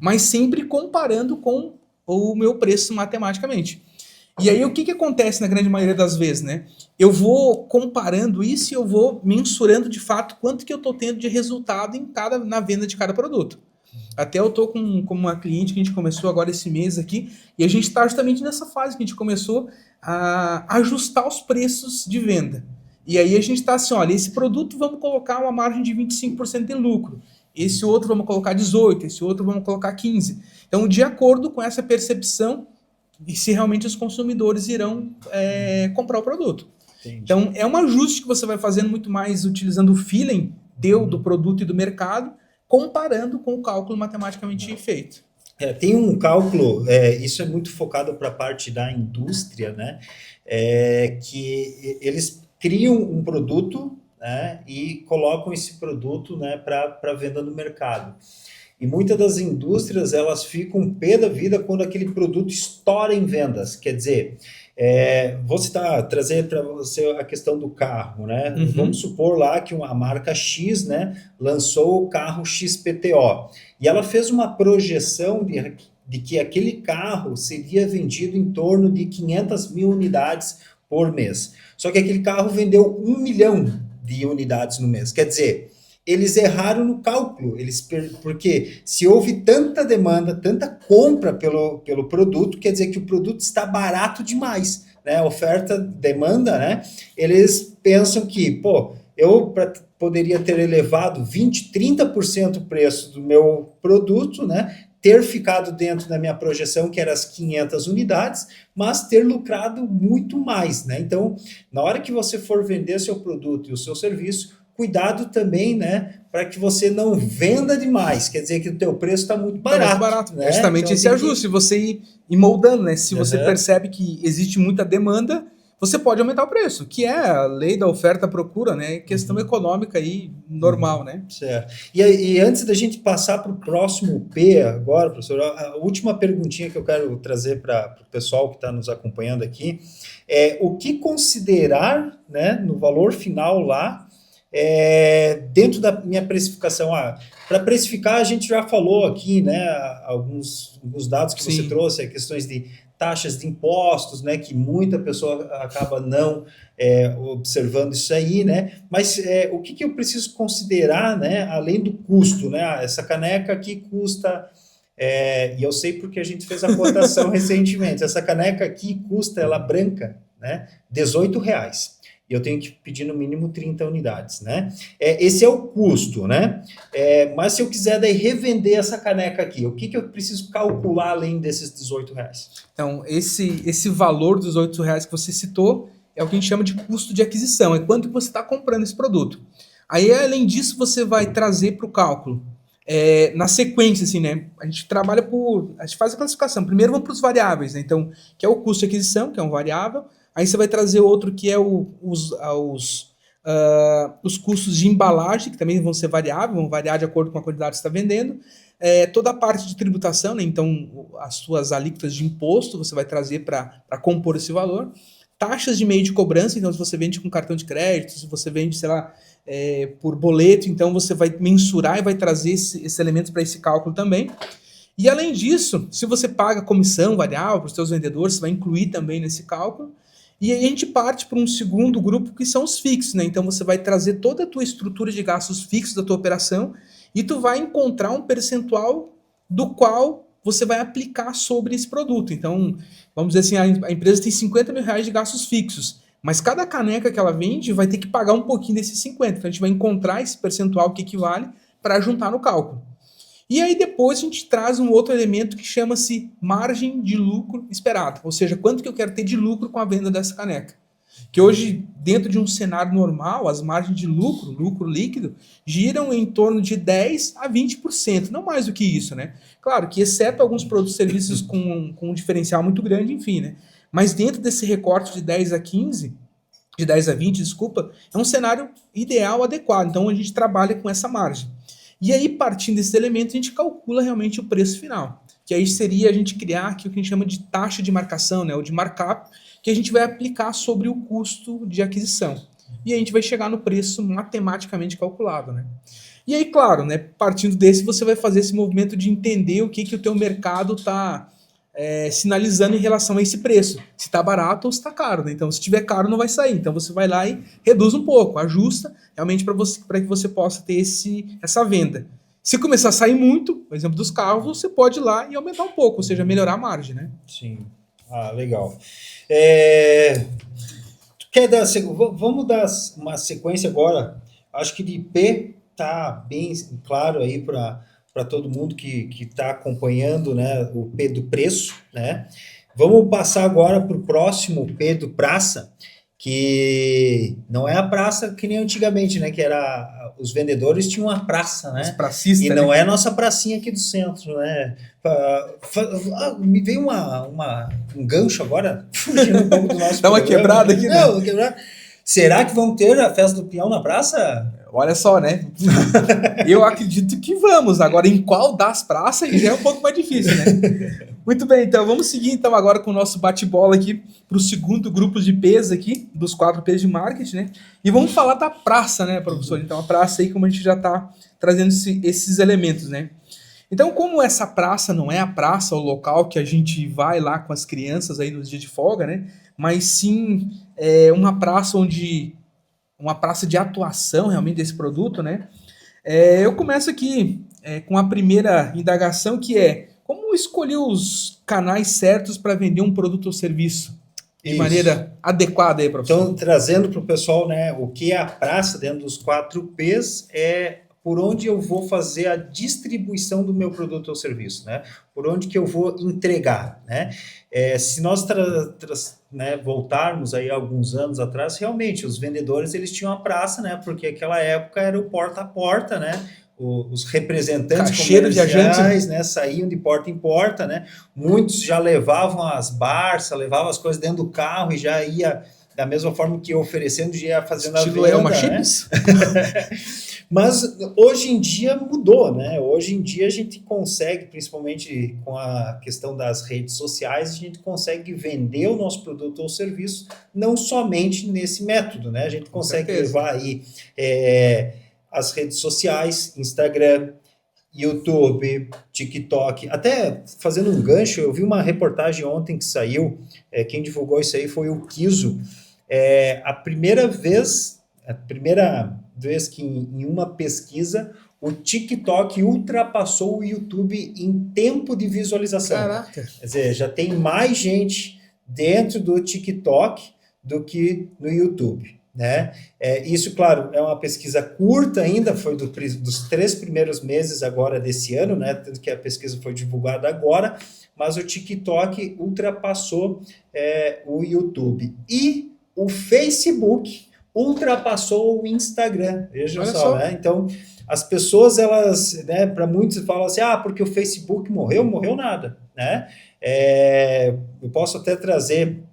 Mas sempre comparando com o meu preço matematicamente. E aí o que acontece na grande maioria das vezes, né? Eu vou comparando isso e eu vou mensurando de fato quanto que eu estou tendo de resultado na venda de cada produto. Até eu tô com uma cliente que a gente começou agora esse mês aqui, e a gente está justamente nessa fase que a gente começou a ajustar os preços de venda. E aí a gente está assim, olha, esse produto vamos colocar uma margem de 25% de lucro, esse outro vamos colocar 18%, esse outro vamos colocar 15%. Então, de acordo com essa percepção, e se realmente os consumidores irão comprar o produto. Entendi. Então, é um ajuste que você vai fazendo muito mais utilizando o feeling do produto e do mercado, comparando com o cálculo matematicamente feito. Tem um cálculo, isso é muito focado para a parte da indústria, né? Que eles criam um produto, né, e colocam esse produto, né, para venda no mercado. E muitas das indústrias, elas ficam pé da vida quando aquele produto estoura em vendas. Quer dizer, vou trazer para você a questão do carro, né? Uhum. Vamos supor lá que uma marca X, né, lançou o carro XPTO. E ela fez uma projeção de que aquele carro seria vendido em torno de 500 mil unidades por mês. Só que aquele carro vendeu 1 milhão de unidades no mês. Quer dizer, eles erraram no cálculo, porque se houve tanta demanda, tanta compra pelo produto, quer dizer que o produto está barato demais, né? Oferta, demanda, né? Eles pensam que, eu poderia ter elevado 20%, 30% o preço do meu produto, né? Ter ficado dentro da minha projeção, que era as 500 unidades, mas ter lucrado muito mais, né? Então, na hora que você for vender seu produto e o seu serviço, cuidado também, né, para que você não venda demais, quer dizer que o teu preço está muito barato. Tá muito barato, né? Justamente então, esse ajuste, você ir moldando, né? Se você percebe que existe muita demanda, você pode aumentar o preço, que é a lei da oferta procura, né? Questão econômica aí, normal, né? Certo. E antes da gente passar para o próximo P agora, professor, a última perguntinha que eu quero trazer para o pessoal que está nos acompanhando aqui é o que considerar, né, no valor final lá, dentro da minha precificação. Para precificar, a gente já falou aqui, né, alguns dados que você trouxe, questões de taxas de impostos, né, que muita pessoa acaba não observando isso aí, né, mas o que eu preciso considerar, né, além do custo, né, essa caneca aqui custa, e eu sei porque a gente fez a cotação recentemente, essa caneca aqui custa, ela branca, né, R$18. E eu tenho que pedir no mínimo 30 unidades, né? Esse é o custo, né? Mas se eu quiser daí revender essa caneca aqui, o que eu preciso calcular além desses R$18? Então, esse valor dos R$18 que você citou é o que a gente chama de custo de aquisição, é quanto que você está comprando esse produto. Aí, além disso, você vai trazer para o cálculo, na sequência, assim, né? A gente faz a classificação. Primeiro vamos para os variáveis, né? Então, que é o custo de aquisição, que é um variável. Aí você vai trazer outro que é os custos de embalagem, que também vão ser variáveis, vão variar de acordo com a quantidade que você está vendendo. Toda a parte de tributação, né? Então as suas alíquotas de imposto você vai trazer para compor esse valor. Taxas de meio de cobrança, então se você vende com cartão de crédito, se você vende, sei lá, por boleto, então você vai mensurar e vai trazer esses elementos para esse cálculo também. E além disso, se você paga comissão variável para os seus vendedores, você vai incluir também nesse cálculo. E aí a gente parte para um segundo grupo que são os fixos, né? Então você vai trazer toda a tua estrutura de gastos fixos da tua operação e tu vai encontrar um percentual do qual você vai aplicar sobre esse produto. Então, vamos dizer assim, a empresa tem 50 mil reais de gastos fixos, mas cada caneca que ela vende vai ter que pagar um pouquinho desses 50. Então, a gente vai encontrar esse percentual que equivale para juntar no cálculo. E aí depois a gente traz um outro elemento que chama-se margem de lucro esperado, ou seja, quanto que eu quero ter de lucro com a venda dessa caneca. Que hoje, dentro de um cenário normal, as margens de lucro, lucro líquido, giram em torno de 10 a 20%, não mais do que isso, né? Claro que exceto alguns produtos e serviços com um diferencial muito grande, enfim, né? Mas dentro desse recorte de 10 a 15, de 10 a 20, desculpa, é um cenário ideal, adequado. Então a gente trabalha com essa margem. E aí, partindo desses elementos, a gente calcula realmente o preço final. Que aí seria a gente criar aqui o que a gente chama de taxa de marcação, né? Ou de markup, que a gente vai aplicar sobre o custo de aquisição. E a gente vai chegar no preço matematicamente calculado, né? E aí, claro, né, partindo desse, você vai fazer esse movimento de entender o que o teu mercado está sinalizando em relação a esse preço. Se está barato ou se está caro, né? Então, se estiver caro, não vai sair. Então, você vai lá e reduz um pouco, ajusta realmente para que você possa ter essa venda. Se começar a sair muito, por exemplo, dos carros, você pode ir lá e aumentar um pouco, ou seja, melhorar a margem, né? Sim. Ah, legal. Vamos dar uma sequência agora. Acho que de P tá bem claro aí para todo mundo que está acompanhando, né, o P do preço, né? Vamos passar agora para o próximo P do praça, que não é a praça que nem antigamente, né? Que era os vendedores tinham uma praça, né? Os pracistas, e não né? é a nossa pracinha aqui do centro, né? Me veio um gancho agora, fugindo um pouco do nosso Dá uma programa, quebrada aqui, né? Não, quebrada. Será que vão ter a festa do peão na praça? Olha só, né? Eu acredito que vamos. Agora, em qual das praças já é um pouco mais difícil, né? Muito bem, então vamos seguir então agora com o nosso bate-bola aqui para o segundo grupo de P's aqui, dos 4 P's de marketing, né? E vamos falar da praça, né, professor? Então a praça aí, como a gente já está trazendo esses elementos, né? Então, como essa praça não é a praça, o local que a gente vai lá com as crianças aí nos dias de folga, né? Mas sim uma praça uma praça de atuação realmente desse produto, né? Eu começo aqui com a primeira indagação, que é como escolher os canais certos para vender um produto ou serviço de maneira adequada aí, professor? Então, trazendo para o pessoal, né, o que é a praça dentro dos 4 P's é por onde eu vou fazer a distribuição do meu produto ou serviço, né? Por onde que eu vou entregar, né? Se nós voltarmos aí alguns anos atrás, realmente, os vendedores, eles tinham a praça, né? Porque aquela época era o porta a porta, né? Os representantes Caixeiros, comerciais, viajantes, né, saíam de porta em porta, né? Muitos já levavam as barças, levavam as coisas dentro do carro e já ia da mesma forma que oferecendo, já ia fazendo estilo a venda, Elma né? Chips. Mas hoje em dia mudou, né? Hoje em dia a gente consegue, principalmente com a questão das redes sociais, a gente consegue vender o nosso produto ou serviço não somente nesse método, né? A gente consegue levar aí as redes sociais, Instagram, YouTube, TikTok, até fazendo um gancho, eu vi uma reportagem ontem que saiu, quem divulgou isso aí foi o Kizo, a primeira vez que em uma pesquisa o TikTok ultrapassou o YouTube em tempo de visualização. Caraca! Quer dizer, já tem mais gente dentro do TikTok do que no YouTube, né? Isso, claro, é uma pesquisa curta ainda, foi dos 3 primeiros meses agora desse ano, né? Tanto que a pesquisa foi divulgada agora, mas o TikTok ultrapassou o YouTube. E o Facebook ultrapassou o Instagram. Veja só, né? Então, as pessoas, elas, né, para muitos falam assim, porque o Facebook morreu nada, né? Eu posso até trazer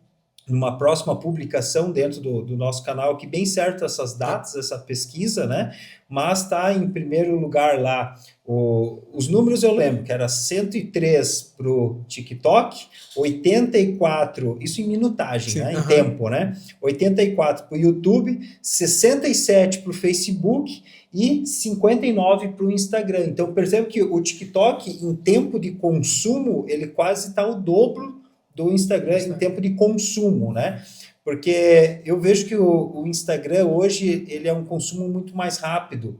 numa próxima publicação dentro do nosso canal, que bem certo essas datas, essa pesquisa, né? Mas está em primeiro lugar lá, os números eu lembro, que era 103 para o TikTok, 84, isso em minutagem, sim, né? Em tempo, né? 84 para o YouTube, 67 para o Facebook e 59 para o Instagram. Então, percebe que o TikTok, em tempo de consumo, ele quase está o dobro do Instagram em tempo de consumo, né? Porque eu vejo que o Instagram hoje, ele é um consumo muito mais rápido.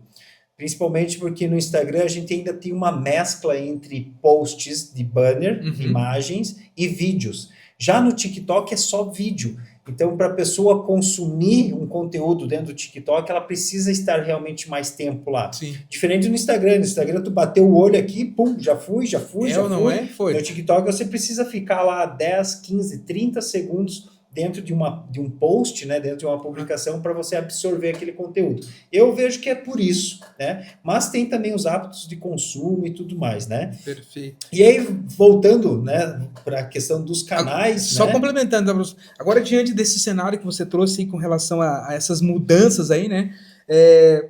Principalmente porque no Instagram a gente ainda tem uma mescla entre posts de banner, imagens e vídeos. Já no TikTok é só vídeo. Então, para a pessoa consumir um conteúdo dentro do TikTok, ela precisa estar realmente mais tempo lá. Sim. Diferente no Instagram. No Instagram, tu bateu o olho aqui, pum, já fui. Ou não é? Foi. No TikTok, você precisa ficar lá 10, 15, 30 segundos dentro de um post, né, dentro de uma publicação, para você absorver aquele conteúdo. Eu vejo que é por isso, né? Mas tem também os hábitos de consumo e tudo mais, né? Perfeito. E aí, voltando, né, para a questão dos canais... Só né? complementando, agora diante desse cenário que você trouxe aí com relação a essas mudanças aí, né?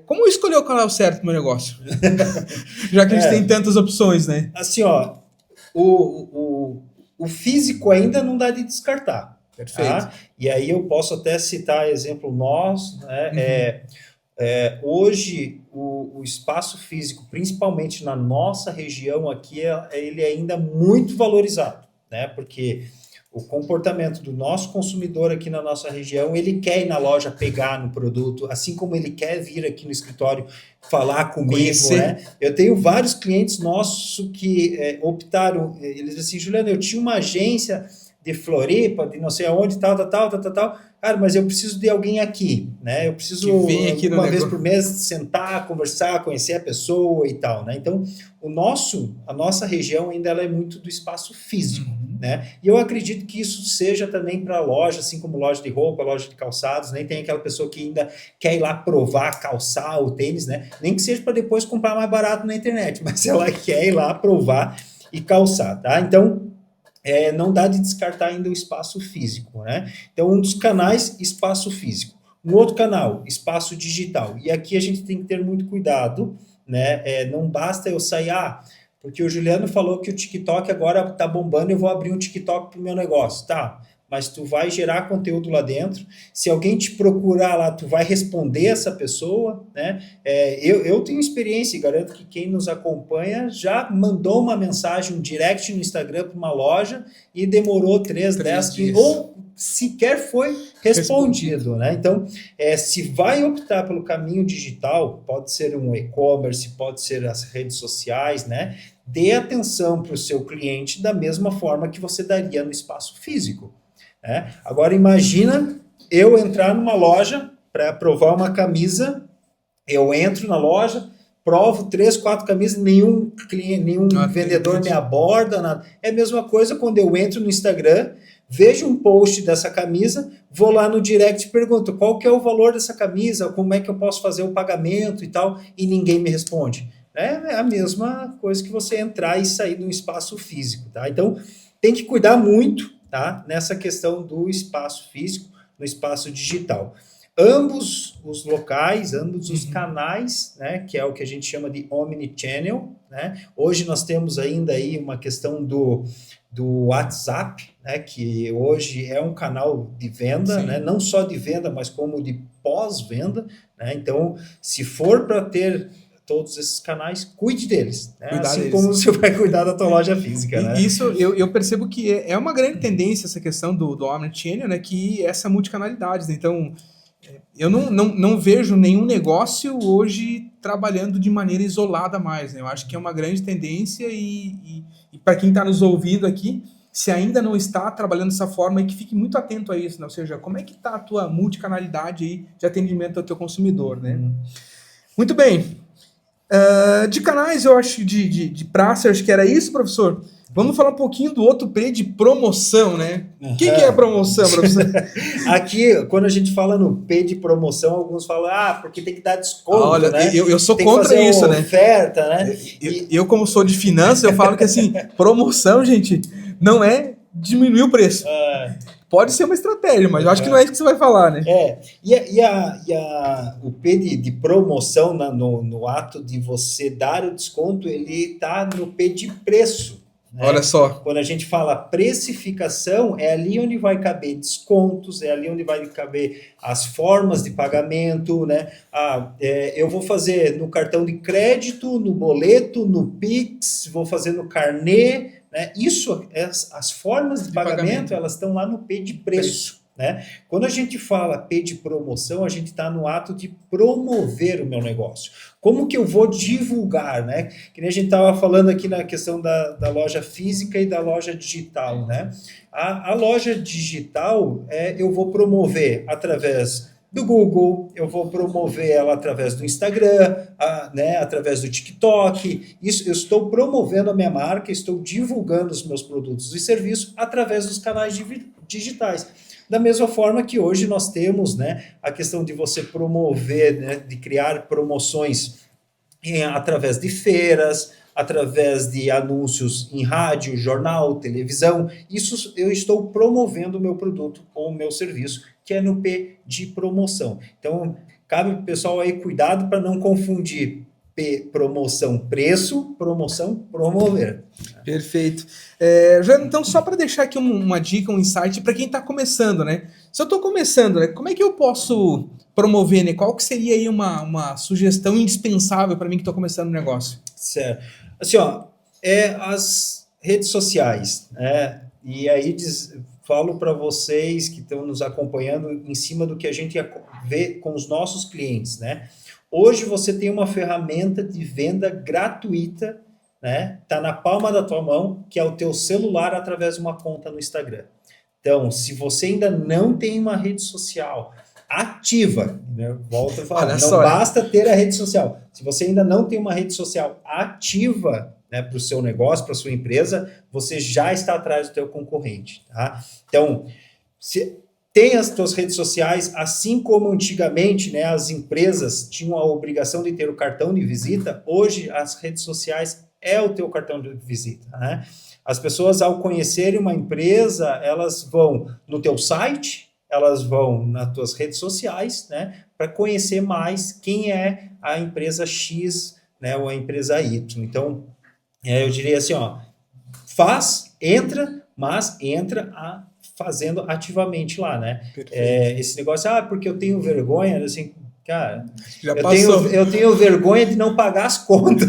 Como escolher o canal certo para o meu negócio? Já que a gente tem tantas opções, né? Assim, ó, o físico ainda não dá de descartar. Perfeito. Tá? E aí eu posso até citar exemplo nosso, né? Hoje o espaço físico, principalmente na nossa região aqui, ele é ainda muito valorizado, né? Porque o comportamento do nosso consumidor aqui na nossa região, ele quer ir na loja pegar no produto, assim como ele quer vir aqui no escritório falar comigo, né? Eu tenho vários clientes nossos que optaram, eles dizem assim, Juliano, eu tinha uma agência de Floripa, de não sei aonde, tal. Cara, mas eu preciso de alguém aqui, né? Eu preciso, uma vez por mês, sentar, conversar, conhecer a pessoa e tal, né? Então, a nossa região ainda ela é muito do espaço físico, né? E eu acredito que isso seja também para loja, assim como loja de roupa, loja de calçados, né? Tem aquela pessoa que ainda quer ir lá provar, calçar o tênis, né? Nem que seja para depois comprar mais barato na internet, mas ela quer ir lá provar e calçar, tá? Então, não dá de descartar ainda o espaço físico, né? Então, um dos canais, espaço físico. Um outro canal, espaço digital. E aqui a gente tem que ter muito cuidado, né? Não basta eu sair, porque o Juliano falou que o TikTok agora tá bombando, eu vou abrir um TikTok pro meu negócio. Tá, mas tu vai gerar conteúdo lá dentro. Se alguém te procurar lá, tu vai responder essa pessoa, né? Eu tenho experiência e garanto que quem nos acompanha já mandou uma mensagem, um direct no Instagram para uma loja e demorou 3, 10, 15, ou sequer foi respondido, né? Então, se vai optar pelo caminho digital, pode ser um e-commerce, pode ser as redes sociais, né? Dê atenção para o seu cliente da mesma forma que você daria no espaço físico. Agora imagina eu entrar numa loja para provar uma camisa, eu entro na loja, provo 3, 4 camisas, nenhum vendedor me aborda, nada. É a mesma coisa quando eu entro no Instagram, vejo um post dessa camisa, vou lá no direct e pergunto qual que é o valor dessa camisa, como é que eu posso fazer o pagamento e tal, e ninguém me responde. É a mesma coisa que você entrar e sair de um espaço físico, tá? Então, tem que cuidar muito, tá? Nessa questão do espaço físico, no espaço digital. Ambos os locais, ambos os canais, né, que é o que a gente chama de omnichannel, né? Hoje nós temos ainda aí uma questão do WhatsApp, né, que hoje é um canal de venda, né, não só de venda, mas como de pós-venda, né? Então, se for para ter todos esses canais, cuide deles, né? Assim deles. Como você vai cuidar da tua loja física, né? Isso eu percebo que é uma grande tendência essa questão do omnichannel, né? Que essa multicanalidade, né? Então, eu não vejo nenhum negócio hoje trabalhando de maneira isolada mais, né? Eu acho que é uma grande tendência e para quem está nos ouvindo aqui, se ainda não está trabalhando dessa forma, que fique muito atento a isso, né? Ou seja, como é que está a tua multicanalidade aí de atendimento ao teu consumidor, né? Muito bem. De canais, eu acho, de praça, acho que era isso, professor. Vamos falar um pouquinho do outro P de promoção, né? O que é promoção, professor? Aqui, quando a gente fala no P de promoção, alguns falam, porque tem que dar desconto, olha, né? Eu sou tem contra que isso, né? Oferta, né? Eu, como sou de finanças, eu falo que, assim, promoção, gente, não é diminuir o preço. Pode ser uma estratégia, mas eu acho que não é isso que você vai falar, né? O P de promoção no ato de você dar o desconto, ele está no P de preço. Né? Olha só. Quando a gente fala precificação, é ali onde vai caber descontos, é ali onde vai caber as formas de pagamento, né? Eu vou fazer no cartão de crédito, no boleto, no Pix, vou fazer no carnê, né? Isso, as formas de pagamento, elas estão lá no P de preço. né? Quando a gente fala P de promoção, a gente está no ato de promover o meu negócio. Como que eu vou divulgar, né? Que nem a gente estava falando aqui na questão da loja física e da loja digital, né? A loja digital, eu vou promover através do Google, eu vou promover ela através do Instagram, né, através do TikTok. Isso, eu estou promovendo a minha marca, estou divulgando os meus produtos e serviços através dos canais digitais. Da mesma forma que hoje nós temos, né, a questão de você promover, né, de criar promoções através de feiras, através de anúncios em rádio, jornal, televisão. Isso eu estou promovendo o meu produto ou o meu serviço, que é no P de promoção. Então, cabe o pessoal aí cuidado para não confundir promoção, preço, promoção, promover. Perfeito. Então, só para deixar aqui uma dica, um insight para quem está começando, né? Se eu estou começando, né, como é que eu posso promover, né? Qual que seria aí uma sugestão indispensável para mim que estou começando o negócio? Certo. Assim, ó, as redes sociais, né? E aí falo para vocês que estão nos acompanhando em cima do que a gente vê com os nossos clientes, né? Hoje você tem uma ferramenta de venda gratuita, né? Tá na palma da tua mão, que é o teu celular através de uma conta no Instagram. Então, se você ainda não tem uma rede social ativa, né? Volto a falar, não basta ter a rede social. Se você ainda não tem uma rede social ativa, né, para o seu negócio, para a sua empresa, você já está atrás do teu concorrente, tá? Então, tem as tuas redes sociais, assim como antigamente, né, as empresas tinham a obrigação de ter o cartão de visita, hoje as redes sociais é o teu cartão de visita, né? As pessoas, ao conhecerem uma empresa, elas vão no teu site, elas vão nas tuas redes sociais, né, para conhecer mais quem é a empresa X, né, ou a empresa Y. Então, eu diria assim, ó, entra, mas entra fazendo ativamente lá, né? Esse negócio, porque eu tenho vergonha, assim, cara, eu tenho vergonha de não pagar as contas.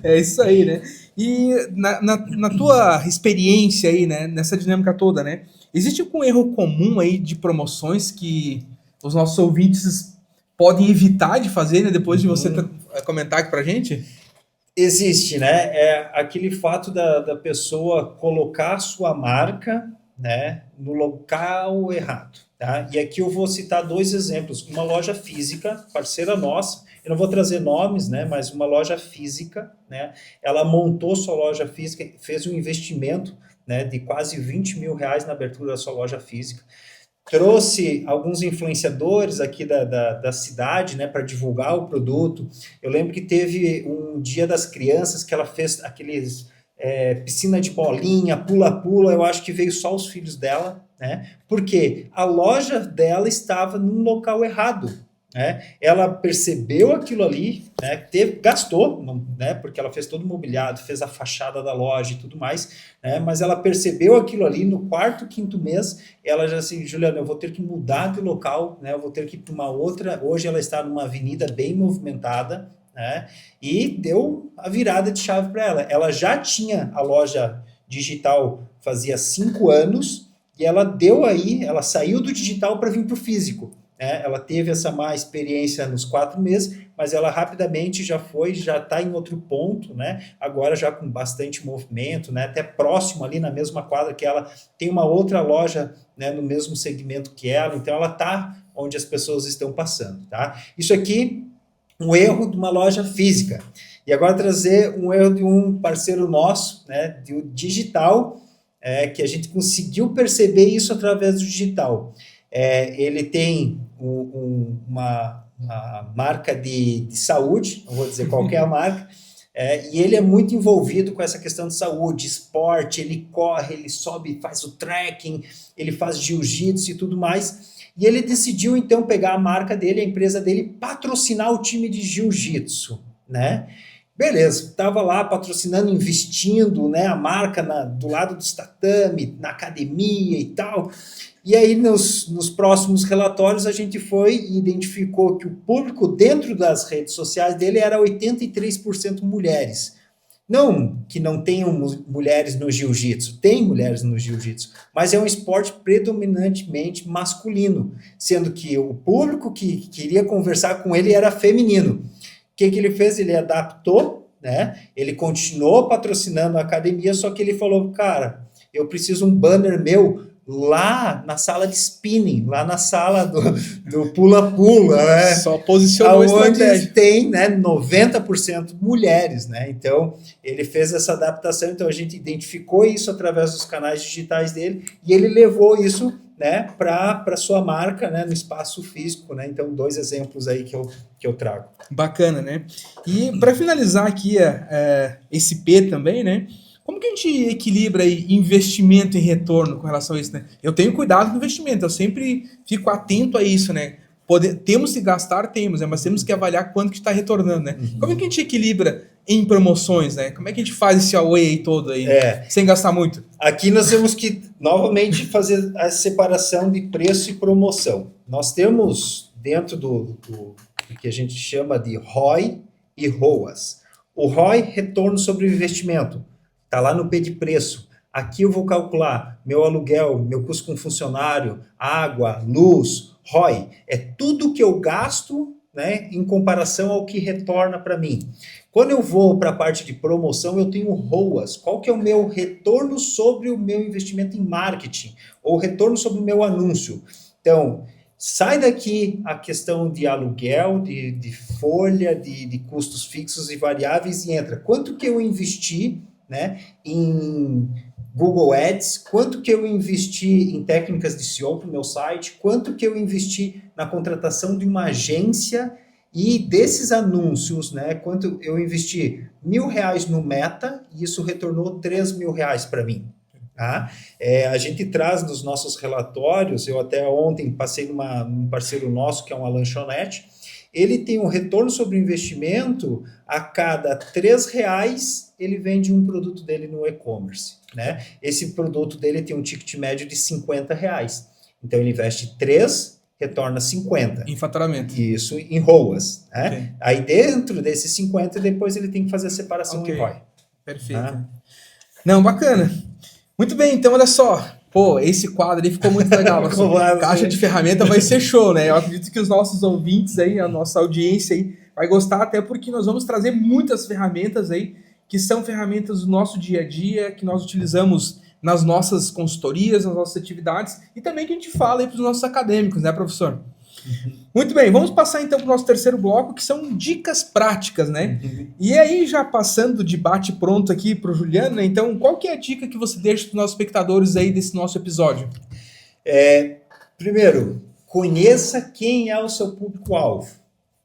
É isso aí, né? E na tua experiência aí, né, nessa dinâmica toda, né, existe algum erro comum aí de promoções que os nossos ouvintes podem evitar de fazer, né, depois de você comentar aqui pra gente? Existe, né? É aquele fato da pessoa colocar a sua marca, né, no local errado, tá? E aqui eu vou citar 2 exemplos. Uma loja física, parceira nossa, eu não vou trazer nomes, né, mas uma loja física, né, ela montou sua loja física, fez um investimento, né, de quase R$20.000 na abertura da sua loja física, trouxe alguns influenciadores aqui da cidade, né, para divulgar o produto. Eu lembro que teve um Dia das Crianças que ela fez aqueles piscina de bolinha, pula-pula, eu acho que veio só os filhos dela, né? Porque a loja dela estava num local errado, né? Ela percebeu aquilo ali, né? Gastou, né? Porque ela fez todo o mobiliado, fez a fachada da loja e tudo mais, né? Mas ela percebeu aquilo ali no 4º, 5º mês, ela já assim, Juliana, eu vou ter que mudar de local, né? Eu vou ter que ir para uma outra. Hoje ela está numa avenida bem movimentada, né? E deu a virada de chave para ela. Ela já tinha a loja digital fazia 5 anos e ela saiu do digital para vir para o físico. Ela teve essa má experiência nos 4 meses, mas ela rapidamente já está em outro ponto, né? Agora já com bastante movimento, né? Até próximo ali na mesma quadra que ela, tem uma outra loja, né, no mesmo segmento que ela, então ela está onde as pessoas estão passando, tá? Isso aqui, um erro de uma loja física. E agora trazer um erro de um parceiro nosso, né, do digital, que a gente conseguiu perceber isso através do digital. Ele tem uma marca de saúde, não vou dizer qual que é a marca, e ele é muito envolvido com essa questão de saúde, esporte, ele corre, ele sobe, faz o trekking, ele faz jiu-jitsu e tudo mais, e ele decidiu então pegar a marca dele, a empresa dele, patrocinar o time de jiu-jitsu, né? Beleza, estava lá patrocinando, investindo, né, a marca do lado do tatame, na academia e tal. E aí, nos próximos relatórios, a gente foi e identificou que o público dentro das redes sociais dele era 83% mulheres. Não que não tenham mulheres no jiu-jitsu, tem mulheres no jiu-jitsu, mas é um esporte predominantemente masculino, sendo que o público que queria conversar com ele era feminino. O que ele fez? Ele adaptou, né? Ele continuou patrocinando a academia, só que ele falou, cara, eu preciso um banner meu lá na sala de spinning, lá na sala do pula-pula, né? Só posicionou a estratégia. Tem, né, 90% mulheres, né? Então, ele fez essa adaptação, então a gente identificou isso através dos canais digitais dele e ele levou isso, né, para sua marca, né, no espaço físico, né? Então, 2 exemplos aí que eu trago. Bacana, né? E para finalizar aqui esse P também, né? Como que a gente equilibra aí investimento e retorno com relação a isso, né? Eu tenho cuidado com investimento, eu sempre fico atento a isso, né? Temos que gastar, temos, né? Mas temos que avaliar quanto que está retornando, né? Como é que a gente equilibra em promoções, né? Como é que a gente faz esse away aí todo aí, sem gastar muito? Aqui nós temos que, novamente, fazer a separação de preço e promoção. Nós temos dentro do que a gente chama de ROI e ROAS. O ROI, retorno sobre o investimento. Está lá no P de preço. Aqui eu vou calcular meu aluguel, meu custo com funcionário, água, luz, ROI. É tudo que eu gasto, né, em comparação ao que retorna para mim. Quando eu vou para a parte de promoção, eu tenho ROAS. Qual que é o meu retorno sobre o meu investimento em marketing? Ou retorno sobre o meu anúncio? Então, sai daqui a questão de aluguel, de folha, de custos fixos e variáveis e entra. Quanto que eu investi, né, em Google Ads, quanto que eu investi em técnicas de SEO para o meu site, quanto que eu investi na contratação de uma agência e desses anúncios, né, quanto eu investi R$1.000 no Meta e isso retornou R$3.000 para mim. Tá? A gente traz nos nossos relatórios, eu até ontem passei num parceiro nosso que é uma lanchonete, ele tem um retorno sobre o investimento, a cada R$3 ele vende um produto dele no e-commerce, né? Esse produto dele tem um ticket médio de R$50. Então ele investe 3, retorna 50. Em faturamento. Isso em ROAS, né? Okay. Aí dentro desses 50, depois ele tem que fazer a separação em ROI. Perfeito. Tá? Não, bacana. Muito bem, então olha só. Pô, esse quadro aí ficou muito legal. Caixa de ferramenta vai ser show, né? Eu acredito que os nossos ouvintes aí, a nossa audiência aí, vai gostar, até porque nós vamos trazer muitas ferramentas aí, que são ferramentas do nosso dia a dia, que nós utilizamos nas nossas consultorias, nas nossas atividades, e também que a gente fala aí para os nossos acadêmicos, né, professor? Muito bem, vamos passar então para o nosso terceiro bloco, que são dicas práticas, né? E aí, já passando de bate pronto aqui para o Juliano, né? Então, qual que é a dica que você deixa para os nossos espectadores aí desse nosso episódio? Primeiro, conheça quem é o seu público-alvo.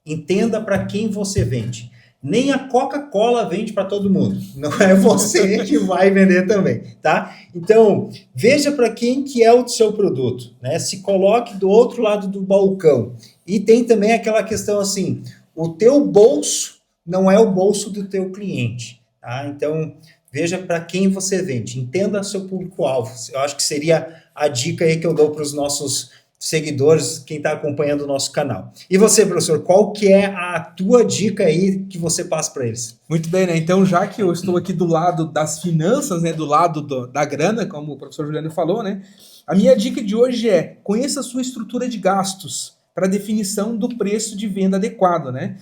Entenda para quem você vende. Nem a Coca-Cola vende para todo mundo. Não é você que vai vender também, tá? Então, veja para quem que é o seu produto, né? Se coloque do outro lado do balcão. E tem também aquela questão assim, o teu bolso não é o bolso do teu cliente, tá? Então, veja para quem você vende. Entenda seu público-alvo. Eu acho que seria a dica aí que eu dou para os nossos seguidores, quem está acompanhando o nosso canal. E você, professor, qual que é a tua dica aí que você passa para eles? Muito bem, né? Então, já que eu estou aqui do lado das finanças, né, do lado da grana, como o professor Juliano falou, né, a minha dica de hoje é: conheça a sua estrutura de gastos para definição do preço de venda adequado, né?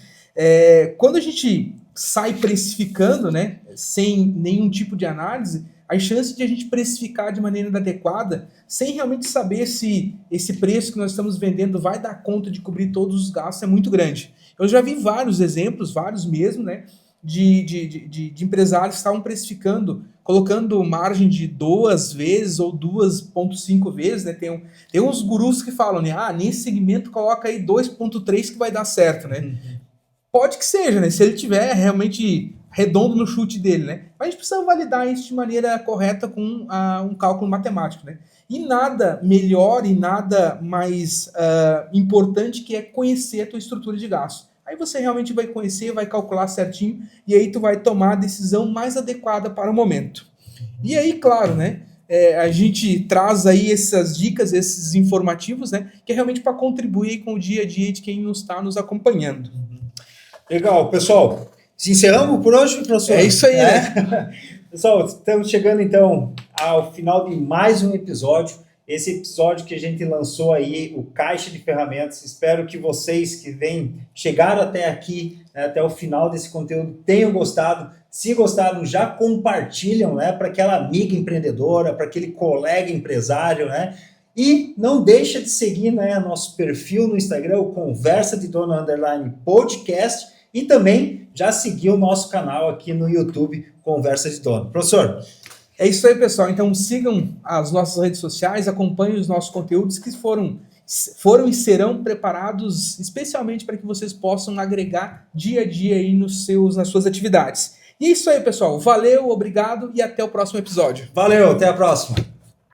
Quando a gente sai precificando, né, sem nenhum tipo de análise, a chance de a gente precificar de maneira inadequada, sem realmente saber se esse preço que nós estamos vendendo vai dar conta de cobrir todos os gastos, é muito grande. Eu já vi vários exemplos, vários mesmo, né, de empresários que estavam precificando, colocando margem de 2 vezes ou 2,5 vezes, né? Tem uns gurus que falam, né, nesse segmento coloca aí 2,3 que vai dar certo, né? Pode que seja, né? Se ele tiver realmente redondo no chute dele, né? Mas a gente precisa validar isso de maneira correta com um cálculo matemático, né? E nada melhor e nada mais importante que é conhecer a tua estrutura de gasto. Aí você realmente vai conhecer, vai calcular certinho e aí tu vai tomar a decisão mais adequada para o momento. E aí, claro, né? A gente traz aí essas dicas, esses informativos, né? Que é realmente para contribuir com o dia a dia de quem está nos acompanhando. Legal, pessoal. Se encerramos por hoje, professor? É isso aí, né? Pessoal, estamos chegando então ao final de mais um episódio. Esse episódio que a gente lançou aí, o Caixa de Ferramentas. Espero que vocês que chegaram até aqui, né, até o final desse conteúdo, tenham gostado. Se gostaram, já compartilham, né, para aquela amiga empreendedora, para aquele colega empresário, né? E não deixa de seguir, né, nosso perfil no Instagram, o Conversa de Dono _podcast, e também já seguir o nosso canal aqui no YouTube, Conversa de Dono. Professor? É isso aí, pessoal. Então sigam as nossas redes sociais, acompanhem os nossos conteúdos que foram e serão preparados especialmente para que vocês possam agregar dia a dia aí nas suas atividades. E é isso aí, pessoal. Valeu, obrigado e até o próximo episódio. Valeu, até a próxima.